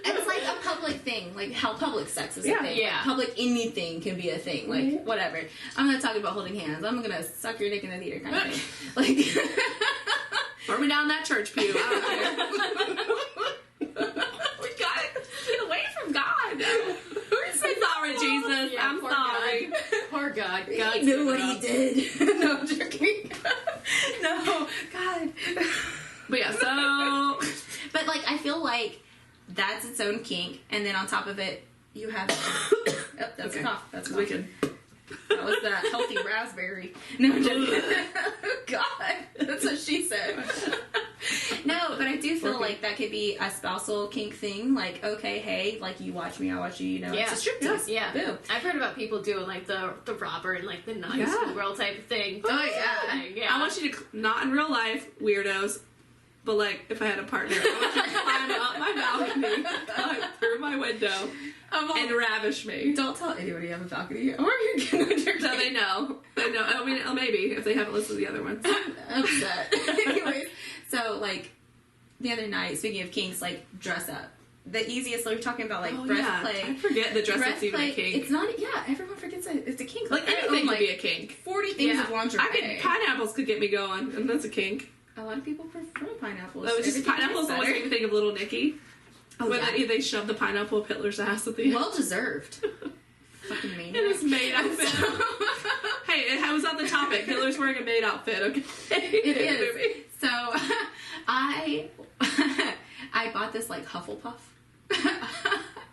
it's like a public thing, like how public sex is Yeah. a thing. Yeah. Like public anything can be a thing. Like whatever. I'm not talking about holding hands. I'm gonna suck your dick in the theater kind of thing. Like Throw me down that church pew. I don't care. We gotta get away from God. I'm sorry, Jesus. Yeah, I'm poor sorry. God. Poor God. God he knew what he did. No, I'm joking. No, God. But yeah, so But like I feel like that's its own kink, and then on top of it, you have. Oh, that's Okay. a cough. That's a cough. we can. That was that healthy raspberry. No, I'm joking. God, that's what she said. No, but I do feel Okay. like that could be a spousal kink thing. Like, okay, hey, like you watch me, I watch you. You know, Yeah. it's a striptease. Yeah. Boom. I've heard about people doing like the robber and like the nice Yeah. girl type of thing. Oh, yeah. Yeah. I want you to not in real life, weirdos. But like, if I had a partner, I want you to climb up my balcony, climb through my window, and ravish me. Don't tell anybody you have a balcony, or you're gonna jerk. So they know. They know. I mean, maybe if they haven't listened to the other ones. Upset. Anyways, so like the other night, speaking of kinks, like dress up. The easiest, like we're talking about, like breastplate. I forget the dress up's even a kink. It's not. Yeah, everyone forgets that it's a kink. Like I anything own, could be a kink. 40 things Yeah. of lingerie. Pineapples could get me going, and that's a kink. A lot of people prefer pineapples. That was just Everything pineapples. tastes Always better. make me think of Little Nicky. Oh, Where yeah. they shove the pineapple up Hitler's ass at the end. Well deserved. Fucking maniac. In his maid outfit. Hey, it was on the topic. Hitler's wearing a maid outfit, okay? It is. So, I bought this, like, Hufflepuff.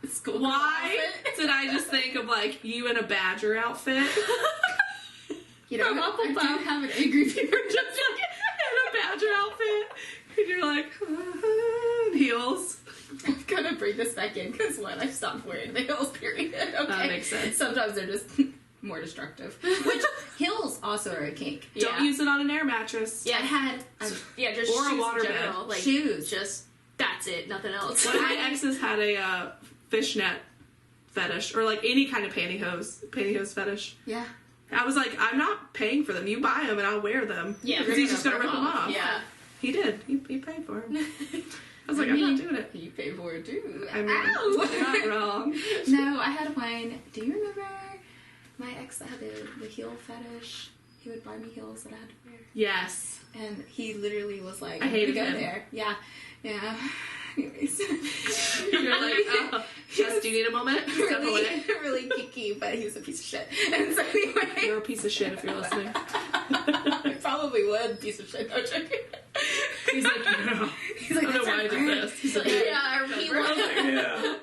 School Why outfit. did I just think of, like, you in a badger outfit? You know, From I Hufflepuff. do have an angry fever. Just like in a badger outfit. And you're like, heels. I'm gonna bring this back in because one, I stopped wearing the heels. Period. Okay, That makes sense. Sometimes they're just more destructive. Which heels also are a kink. Yeah. Don't use it on an air mattress. Yeah. I had Yeah, just Or a shoes waterbed. in general. Like, shoes. just, that's it. Nothing else. One of my exes had a fishnet fetish, or like any kind of pantyhose fetish. Yeah. I was like, I'm not paying for them. You buy them and I'll wear them. Yeah, because he's just gonna rip them off. Yeah. He did. He paid for them. I was like, I I'm mean, not doing it. You pay for it too. I mean, Ow! you're not wrong. No, I had one. Do you remember my ex that had the heel fetish? He would buy me heels that I had to wear. Yes. And he literally was like, I hated go him. there. Yeah. Yeah. Anyways. You're like, oh, Jess, do you need a moment? Step away. really, really kicky, but he was a piece of shit. And so anyway. You're a piece of shit if you're listening. I probably would, piece of shit. No joking. He's like, yeah. He's like, I don't know that's why I our did friend. this. He's like, Yeah, I He remember. I was was- like, yeah.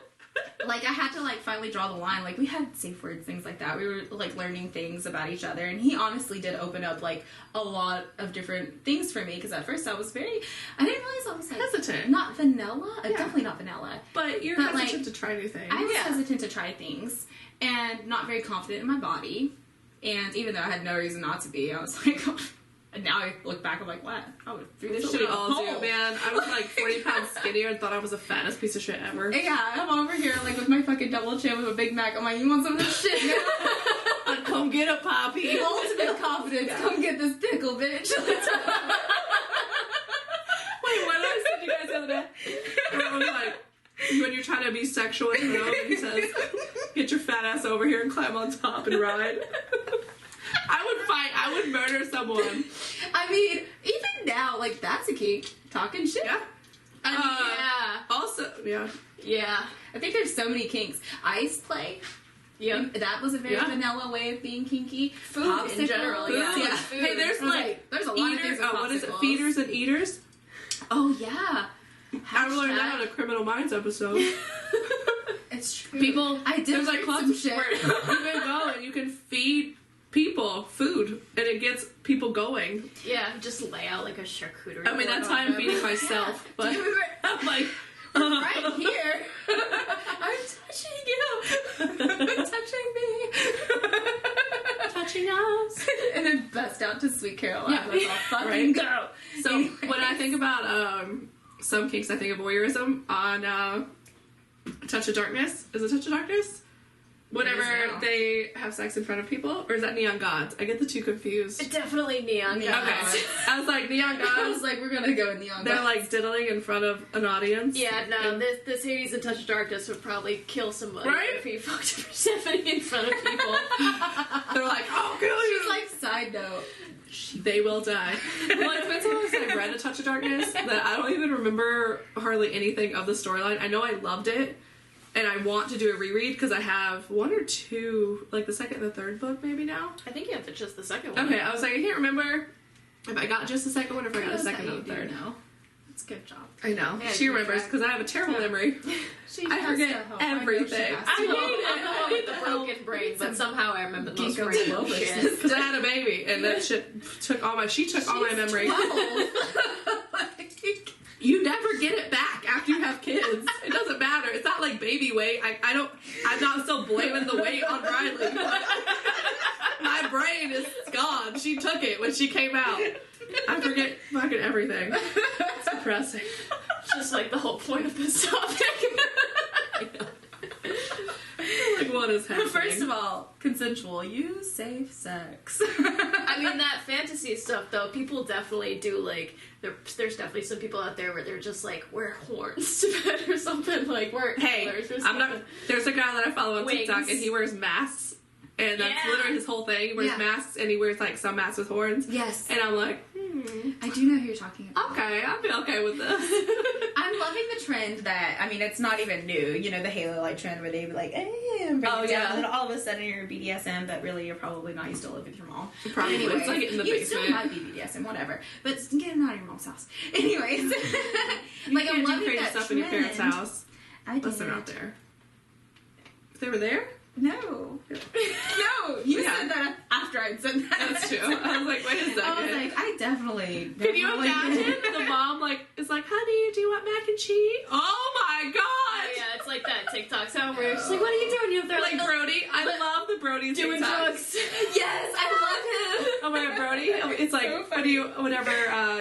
Like, I had to, like, finally draw the line. Like, we had safe words, things like that. We were, like, learning things about each other. And he honestly did open up, like, a lot of different things for me. Because at first I was I didn't realize I was, like, Hesitant. not vanilla. Yeah. Definitely not vanilla. But you're But, hesitant like, to try new things. I was Yeah. hesitant to try things. And not very confident in my body. And even though I had no reason not to be, I was like... And now I look back, I'm like, what? I would threw this That's shit what we up all a do, pole. man. I was like 40 pounds skinnier and thought I was the fattest piece of shit ever. Yeah, I'm over here, like, with my fucking double chin with a Big Mac. I'm like, you want some of this shit, man? Like, come get it, Poppy. Ultimate confidence. Come get this pickle, bitch. Wait, what did I say to you guys the other day? Where I was like, when you're trying to be sexual with him, and he says, get your fat ass over here and climb on top and ride. I would fight. I would murder someone. I mean, even now, like, that's a kink. Talking shit. Yeah. I mean, yeah. Also, yeah. Yeah. I think there's so many kinks. Ice play. Yep. That was a very Yeah. vanilla way of being kinky. Food in general, Food. yeah. Yeah. Food. Hey, there's I was like there's a lot of eaters. things with What is it? popsicles. Feeders and eaters. Oh, yeah. I learned that on a Criminal Minds episode. It's true. People, I did there's like learn some clubs shit. where you can go and you can feed people food, and it gets people going. Yeah, just lay out like a charcuterie. I mean, that's how I'm feeding myself, but I'm like, right here. I'm touching you. Touching me. touching us. And then bust out to Sweet Caroline. Yeah. Let's all fucking Right. go. So when I think about some kinks, I think of voyeurism on Touch of Darkness. Is it Touch of Darkness? Whenever they have sex in front of people, or is that Neon Gods? I get the two confused. Definitely Neon Gods. Okay, I was like Neon I Gods. was like, we're gonna go with Neon. They're like diddling in front of an audience. Yeah, no, this Hades and Touch of Darkness would probably kill somebody Right? if he fucked Persephone in front of people. They're like, oh, kill you. She's like, side note. They will die. Well, it's been so long since I read A Touch of Darkness that I don't even remember hardly anything of the storyline. I know I loved it, and I want to do a reread because I have one or two, like the second and the third book maybe now. I think you have to just the second one. Okay, I was like, I can't remember if I got just the second one or if I got the second and the third. No. It's a good job. I know. Yeah, She you remembers tried. because I have a terrible memory. I forget everything. I'm the I one with the broken brain, but somehow I remember the most Ginkgo random biloba. shit. Because I had a baby, and that shit took all my. She took all my memory. You never get it back after you have kids. It doesn't matter. It's not like baby weight. I'm not still blaming the weight on Riley. My brain is gone. She took it when she came out. I forget fucking everything. It's depressing. It's just like the whole point of this topic. Like, what is happening? First of all, consensual. Use safe sex. I mean, that fantasy stuff, though, people definitely do, like, there's definitely some people out there where they're just like, wear horns to bed or something, like, wear colors or I'm something. not. There's a guy that I follow on Wings. TikTok, and he wears masks, and that's Yeah. literally his whole thing. He wears Yeah. masks, and he wears like some masks with horns. Yes. And I'm like, I do know who you're talking about. okay, I'll be okay with this. I'm loving the trend that, I mean, it's not even new. You know, the Halo Light trend where they be like, hey, I'm bringing it down, and then all of a sudden you're BDSM, but really you're probably not. You still live with your mom. Probably. Anyways, It's like in the you basement. still might be BDSM, whatever. But get it out of your mom's house. Anyways. You like, can't I'm do loving crazy that stuff trend. in your parents' house. I did. Unless they're not there. If they were there? No. No, you Yeah. said that after I'd said that. That's true. I was like, wait a second. I was like, I definitely. can you definitely imagine did. the mom like is like, honey, do you want mac and cheese? Oh my god! Oh, yeah, it's like that TikTok sound where it's like, what are you doing? They're Like like, Brody, I love the Brody doing TikToks. drugs. Yes, I love him. Oh my god, Brody! It's like whenever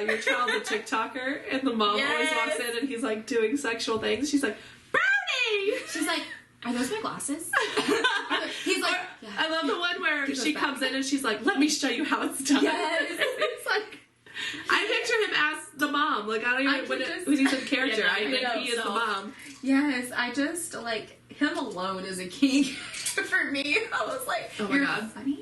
your child's a TikToker and the mom always walks in and he's like doing sexual things, she's like, Brody! She's like, are those my glasses? He's like, yeah. I love the one where He she goes comes back. in and she's like, let me show you how it's done. Yes. It's like, I picture him as the mom. Like, I don't I even, can just- when he's in character, Yeah, I think no, he is the so- mom. Yes, I just like him alone is a king for me. I was like, Oh my you're God. funny,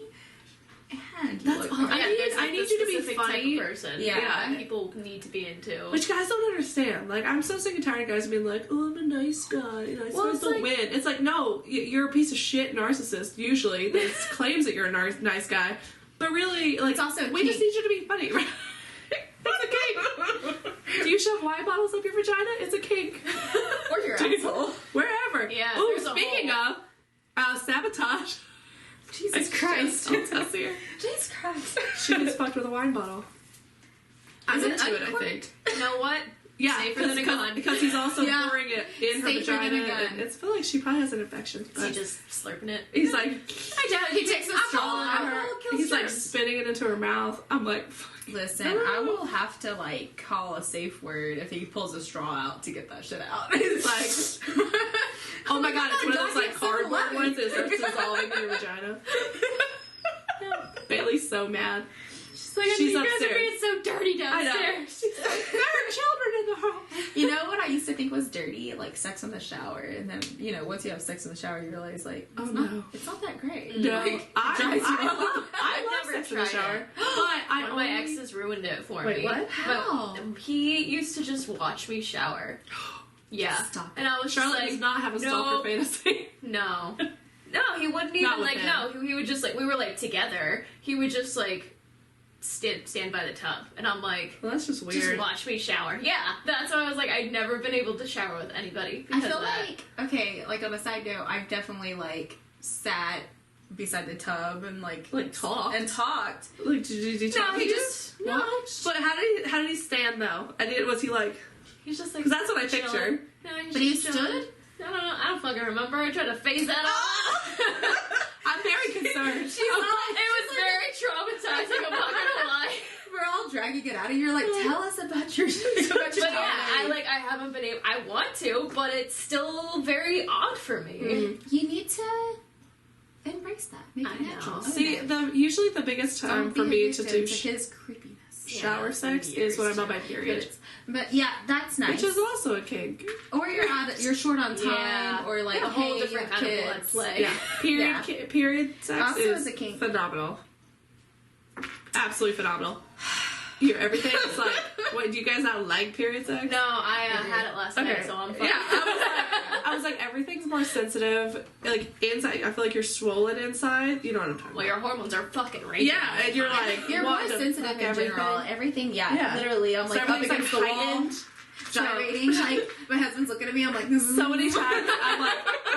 and you That's look all- great. There's, I like, need the you to be specific type funny. of person. Yeah. that people need to be into. Which guys don't understand. Like, I'm so sick and tired of guys being like, oh, I'm a nice guy, and I'm supposed it's to like- win. It's like, no, you're a piece of shit narcissist, usually, that claims that you're a nice guy. But really, like, It's also a we just kink. need you to be funny, right? It's a kink. Do you shove wine bottles up your vagina? It's a kink. or your Dude, asshole. Wherever. Yeah, Ooh, there's a speaking hole. of sabotage. Jesus I Christ. I'll tell you. Jesus Christ. She was fucked with a wine bottle. I'm Is it into it, I uncorked? think. You know what? Yeah, Safer than a gun. because he's also Yeah. pouring it in her Safer than a vagina. gun. And it's feel like she probably has an infection. Is he But just slurping it? he's like, I doubt he takes a straw at her. he's like spitting it into her mouth. I'm like, fuck. Listen, I will have to like call a safe word if he pulls a straw out to get that shit out. It's like, Oh my god, it's one of those like Document cardboard 7-Eleven. ones that starts dissolving in your vagina. Bailey's so mad. She's like, She's you guys upstairs. are being so dirty I know. downstairs. She's like, there are children in the house. you know what I used to think was dirty? Like sex in the shower. And then, you know, once you have sex in the shower, you realize, like, Oh, it's, no. it's not that great. No, Like, I drives you love I've never sex in the tried shower. it. But I One of my only- exes ruined it for Wait, me. what? How? But he used to just watch me shower. Yeah. Stop. And I was Charlotte just like, does not have a no. stalker fantasy. No. No, he wouldn't even, Not with like, him. no. He would just, like, we were, like, together. He would just, like, stand by the tub. And I'm like, Well, that's just weird. just watch me shower. Yeah. That's why I was like, I'd never been able to shower with anybody I because feel of that. like, okay, like on a side note, I've definitely like sat beside the tub and like talked. and talked. Like, did he talk? No, he just But how did he stand though? Was he like? he's just like. Because that's what I chilling. pictured. No, he's But he just chilling. stood? I don't know. I don't fucking remember. I tried to phase that off. I'm very concerned. It was very traumatizing. I'm not gonna lie. We're all dragging it out, and you're like, "Tell us about your." But yeah, I haven't been able. I want to, but it's still very odd for me. You need to embrace that. Make it I know. natural. See, usually the biggest time for me to do his creepiness. shower sex is when I'm on my period. But yeah, that's nice. Which is also a kink. Or you're short on time, or like a whole hey, different kind of blood play. Yeah, period sex Also is a kink. phenomenal. Absolutely phenomenal. Everything is like, what, do you guys not like period sex? No, I had it last night, so I'm fine. Yeah, I was like, everything's more sensitive. Like, inside, I feel like you're swollen inside. You know what I'm talking Well, about. your hormones are fucking raging. Yeah, and you're like, You're what more the sensitive fuck, in general. Everything, literally. I'm So like up everything's against like the wall, heightened. gyrating. Like my husband's looking at me. I'm like, So many times, I'm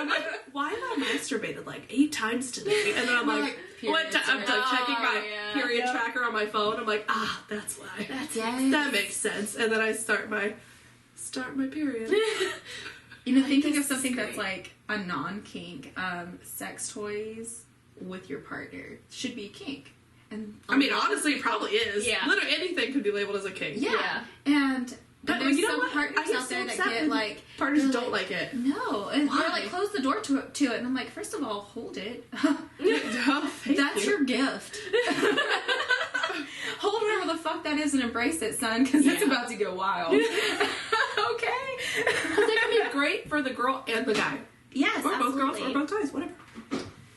like, why have I masturbated like 8 times today? And then I'm We're like, like, what? I'm like checking my yeah. period tracker on my phone. I'm like, that's why. yes. That makes sense. And then I start my period. You know, thinking of something that's like a non-kink, sex toys with your partner should be kink. And I mean, honestly, it probably is. Yeah. Literally anything could be labeled as a kink. yeah. And But there's you know some what? partners I get out so there that upset get when like partners they're don't like, like it. no, and Why? they're like close the door to it, and I'm like, first of all, hold it. Oh, thank That's you. your gift. Hold whatever the fuck that is and embrace it, son, because it's about to go wild. Okay. Because it can be great for the girl and the guy. Yes, Or both girls absolutely. or both guys, whatever.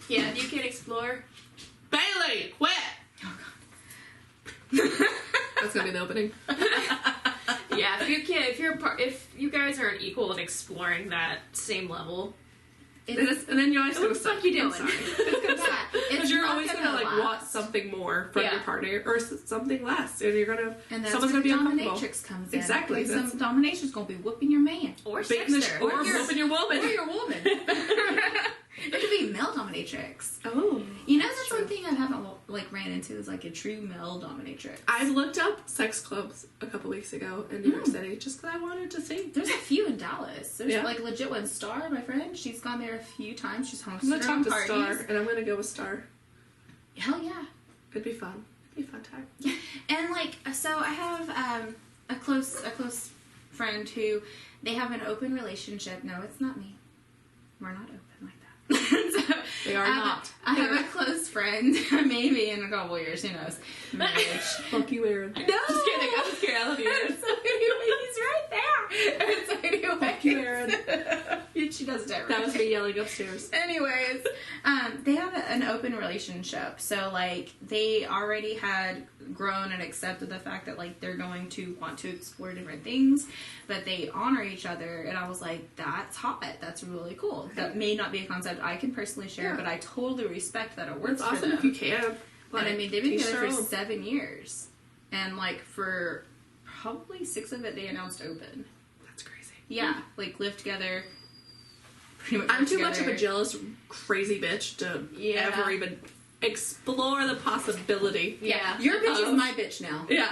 Yeah, you can explore. Bailey, quit! Oh god. That's gonna be the opening. Yeah, if you guys aren't equal in exploring that same level, And then you always what gonna the fuck suck. you doing? I'm sorry. It's Because you're not always gonna like last. want something more from Yeah. your partner or something less, and you're gonna And that's someone's where gonna be uncomfortable. dominatrix comes in. Exactly, Okay, that's- some dominatrix gonna be whooping your man Or Beating the sexter. or your- whooping your woman. or your woman. It could be male dominatrix. Oh, You know, that's one thing I haven't like ran into is like a true male dominatrix. I looked up sex clubs a couple weeks ago in New York City just because I wanted to see. There's a few in Dallas. There's Yeah. like legit one. Star, my friend, she's gone there a few times. She's hosted I'm gonna her own talk to parties. Star, and I'm gonna go with Star. Hell yeah. It'd be fun. It'd be a fun time. And like, so I have a close friend who they have an open relationship. No, it's not me. We're not open like that. So, They are not. I have a close friend, maybe in a couple years, who knows? Marriage. Fuck you, Aaron. No! Just kidding. I'm just kidding. I love you, Aaron. So anyway, he's right there. And so anyway, Fuck you, Aaron. She does it every That was day. me yelling upstairs. Anyways, they have an open relationship. So, like, they already had grown and accepted the fact that, like, they're going to want to explore different things, but they honor each other. And I was like, that's hot. That's really cool. That may not be a concept I can personally share, but I totally respect that it works It's for awesome them. if you can. And I mean, they've been teach together their for own. 7 years. And, like, for probably 6 of it, they announced open. That's crazy. Yeah. Like, live together. Pretty much I'm work too much of together. a jealous, crazy bitch to Yeah. ever even explore the possibility. Yeah. Your bitch is Um, my bitch now. Yeah.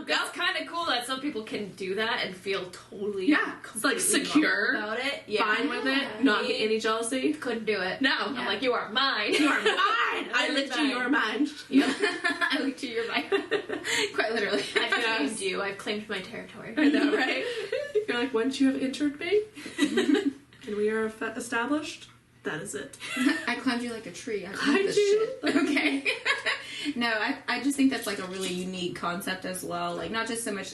It's kind of cool that some people can do that and feel totally Yeah. It's like secure, about it. Yeah. fine with it, not get any jealousy. Couldn't do it. No. I'm like, you are mine. You are mine. I lift you, you're mine. Yep. I looked to your right. Quite literally. I've Yes. claimed you. I've claimed my territory. I know, right? You're like, once you have entered me, and we are established, that is it. I climbed you like a tree. I I climbed this do. shit. Okay. No, I just think that's like a really unique concept as well. Like, not just so much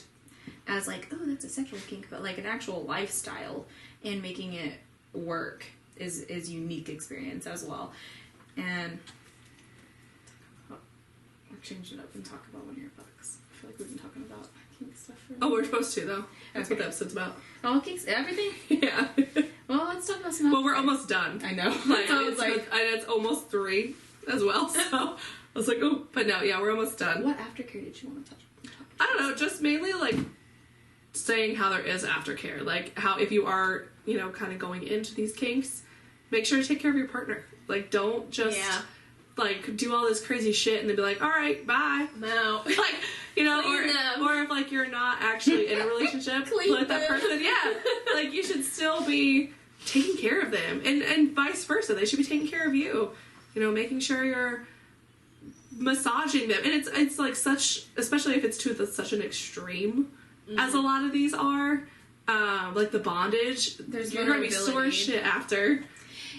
as like, oh, that's a sexual kink, but like an actual lifestyle and making it work is unique experience as well. And I'll change it up and talk about one of your books. I feel like we've been talking about kink stuff for Oh, we're supposed to, though. That's what Okay. the episode's about. all kinks, everything. Yeah. Well, let's talk about some. Well, we're almost done. I know. Like, So I was it's, like, and it's almost 3 as well, so I was like, oh, but no, yeah, we're almost done. what aftercare did you want to touch? I don't know, just mainly like saying how there is aftercare, like how if you are, kind of going into these kinks, make sure to take care of your partner. Like, don't just like do all this crazy shit and then be like, all right, bye. No. Like, you know, Clean or if like you're not actually in a relationship with that person, like you should still be taking care of them, and vice versa. They should be taking care of you. You know, making sure you're massaging them, and it's like such, especially if it's to such an extreme as a lot of these are. Like the bondage, you're gonna be sore as shit after.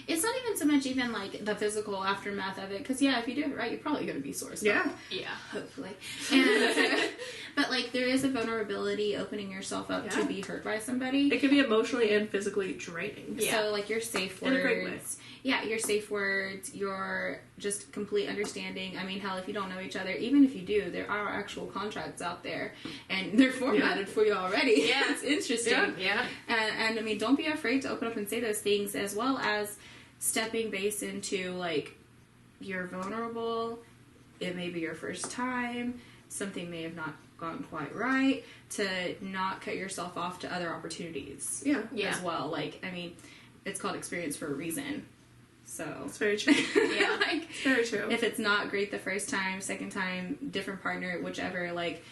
It's not even so much even like the physical aftermath of it, because if you do it right, you're probably going to be sore as fuck. Yeah. Hopefully. And, but like there is a vulnerability opening yourself up to be hurt by somebody. It can be emotionally and physically draining. So like your safe words. In a great way. Yeah, your safe words, your just complete understanding. I mean, hell, if you don't know each other, even if you do, there are actual contracts out there, and they're formatted for you already. Yeah. It's interesting. Yeah. And I mean, don't be afraid to open up and say those things, as well as stepping base into, like, you're vulnerable, it may be your first time, something may have not gone quite right, to not cut yourself off to other opportunities as well. Like, I mean, it's called experience for a reason. So It's very true. like, It's very true. if it's not great the first time, second time, different partner, whichever, like,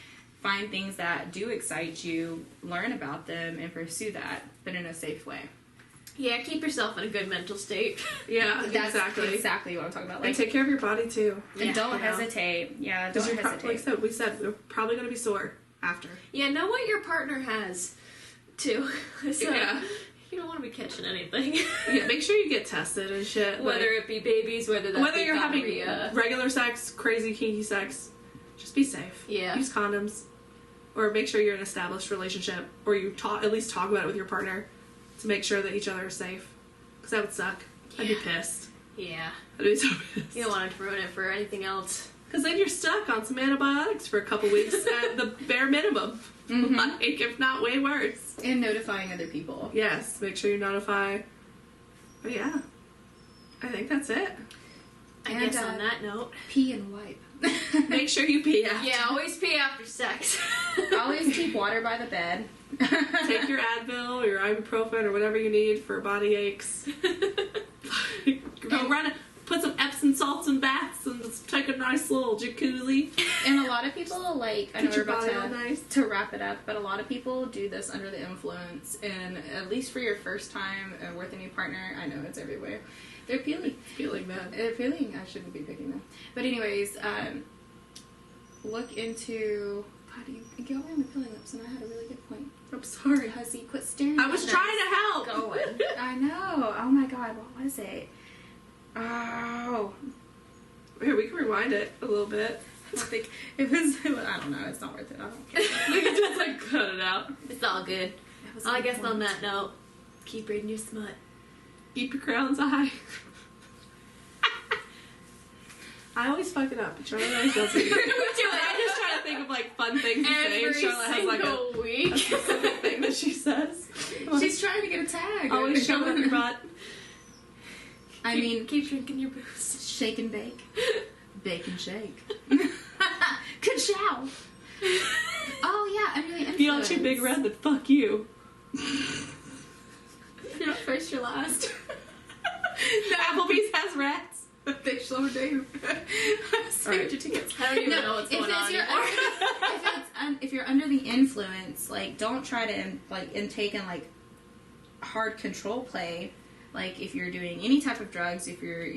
find things that do excite you, learn about them, and pursue that, but in a safe way. Yeah, keep yourself in a good mental state. Yeah, That's exactly. what I'm talking about. And Like, take care of your body too. and don't you know. hesitate. Yeah, Because don't you're hesitate. like we said, we're probably going to be sore after. Yeah, know what your partner has, too. So, Yeah. you don't want to be catching anything. Yeah, make sure you get tested and shit. Whether it be babies, whether you're having gonorrhea. regular sex, crazy kinky sex, just be safe. Yeah. Use condoms, or make sure you're in an established relationship, or you at least talk about it with your partner to make sure that each other is safe. Because that would suck. I'd be pissed. Yeah. I'd be so pissed. You don't want to ruin it for anything else. Because then you're stuck on some antibiotics for a couple weeks at the bare minimum. Like, if not way worse. And notifying other people. Yes, make sure you notify. But yeah, I think that's it. I And, guess on that note. Pee and wipe. Make sure you pee after. Yeah, always pee after sex. Always keep water by the bed. Take your Advil or your ibuprofen or whatever you need for body aches. Go put some Epsom salts in baths and just take a nice little jacuzzi. And a lot of people, like, I know Get we're your about body all nice. to wrap it up, but a lot of people do this under the influence, and at least for your first time with a new partner, I know it's everywhere, they're peeling. Feeling bad. They're peeling. I shouldn't be picking them. But anyways, look into... God, you got me on the peeling lips, and I had a really good point. I'm sorry. Hussy, quit staring I at was us. trying to help. Going. I know. Oh my god, what was it? Oh... Here, we can rewind it a little bit. I don't think it was... I don't know. It's not worth it. I don't care. We can just like cut it out. It's all good. That was Well, I a good guess on point. that note, keep reading your smut. Keep your crowns high. I always fuck it up. Charlotte always does it. I just try to think of like fun things to say, and Every Charlotte has like a single week. specific thing that she says. She's trying to get a tag. Always show up your butt. I mean, keep drinking your booze. shake and bake. Bake and shake. Ka-chow. Oh, yeah, I'm really If you don't chew Big Red, then fuck you. You're not first, you're last. Applebee's has rats. They slow down. Save your tickets. I don't even know what's going on anymore. If you're under the influence, like, don't try to intake and like hard control play. Like, if you're doing any type of drugs, if you're,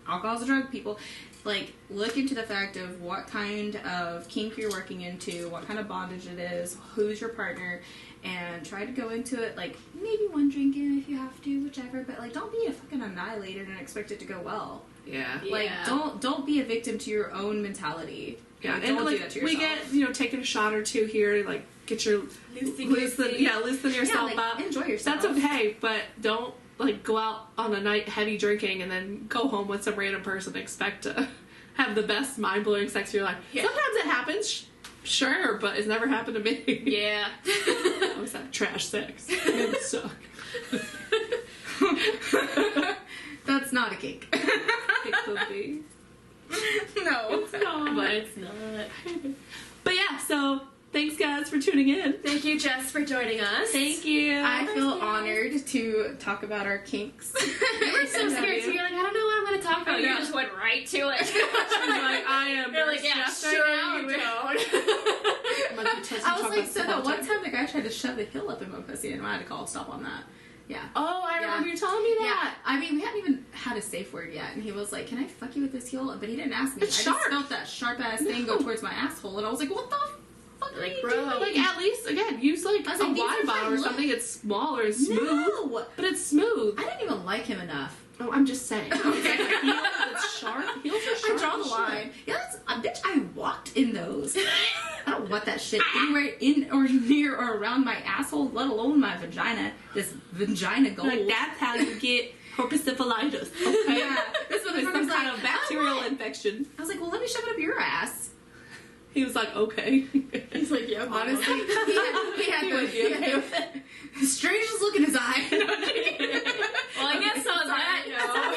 alcohol's a drug, people, like, look into the fact of what kind of kink you're working into, what kind of bondage it is, who's your partner, and try to go into it, like, maybe one drink in if you have to, whichever, but, like, don't be a fucking annihilator and expect it to go well. Yeah. Like, don't be a victim to your own mentality. Yeah, Like, and don't like, do that to yourself. we get, taking a shot or two here, like, get your, loosen yourself up. Enjoy yourself. That's okay, but don't, like, go out on a night heavy drinking and then go home with some random person and expect to have the best mind-blowing sex of your life. Yeah. Sometimes it happens, sure, but it's never happened to me. Yeah. I always have trash sex. It would suck. That's not a kink. It could be. No. It's not. But it's not. But yeah, so thanks guys for tuning in. Thank you, Jess, for joining us. Thank you. I feel honored to talk about our kinks. You were so scared too. You're like, I don't know what I'm going to talk about. You just went right to it. She's like, I am. You're like, yeah, sure you don't. I was like, so that one time the guy tried to shove the heel up in my pussy, and I had to call stop on that. Yeah. Oh, I remember you telling me that. Yeah. I mean, we hadn't even had a safe word yet, and he was like, "Can I fuck you with this heel?" But he didn't ask me. It's I sharp. just felt that sharp ass thing go towards my asshole, and I was like, "What the fuck are you doing?" Like, at least, again, use like I was a like, these wide are bottle or fine something. It's smaller and smooth. No, But it's smooth. I didn't even like him enough. Oh, I'm just saying. Okay. Heel that's sharp. Heels are sharp. I draw the line. Yeah, bitch, I walked in those. I don't want that shit anywhere in or near or around my asshole, let alone my vagina. This vagina gold. Like, that's how you get herpessyphilitis. Okay? Yeah. This It's some kind of bacterial infection. I was like, well, let me shove it up your ass. He was like, okay. He's like, yeah, honestly. He had He would be okay with the strangest look in his eye. Well, I guess on that note,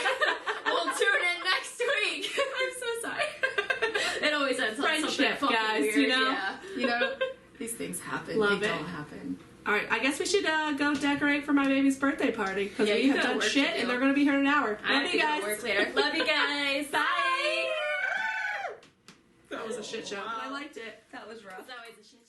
we'll tune in next week. I'm so sorry. It always ends on something Friendship, fucking guys, weird. you know? Yeah. You know, these things happen. Love they it. don't happen. All right, I guess we should go decorate for my baby's birthday party because Yeah, we you have got done work shit to do. and they're going to be here in an hour. I Love have you to go guys. to work later. Love you guys. Bye. That was a shit show. I liked it. That was rough. It's always a shit.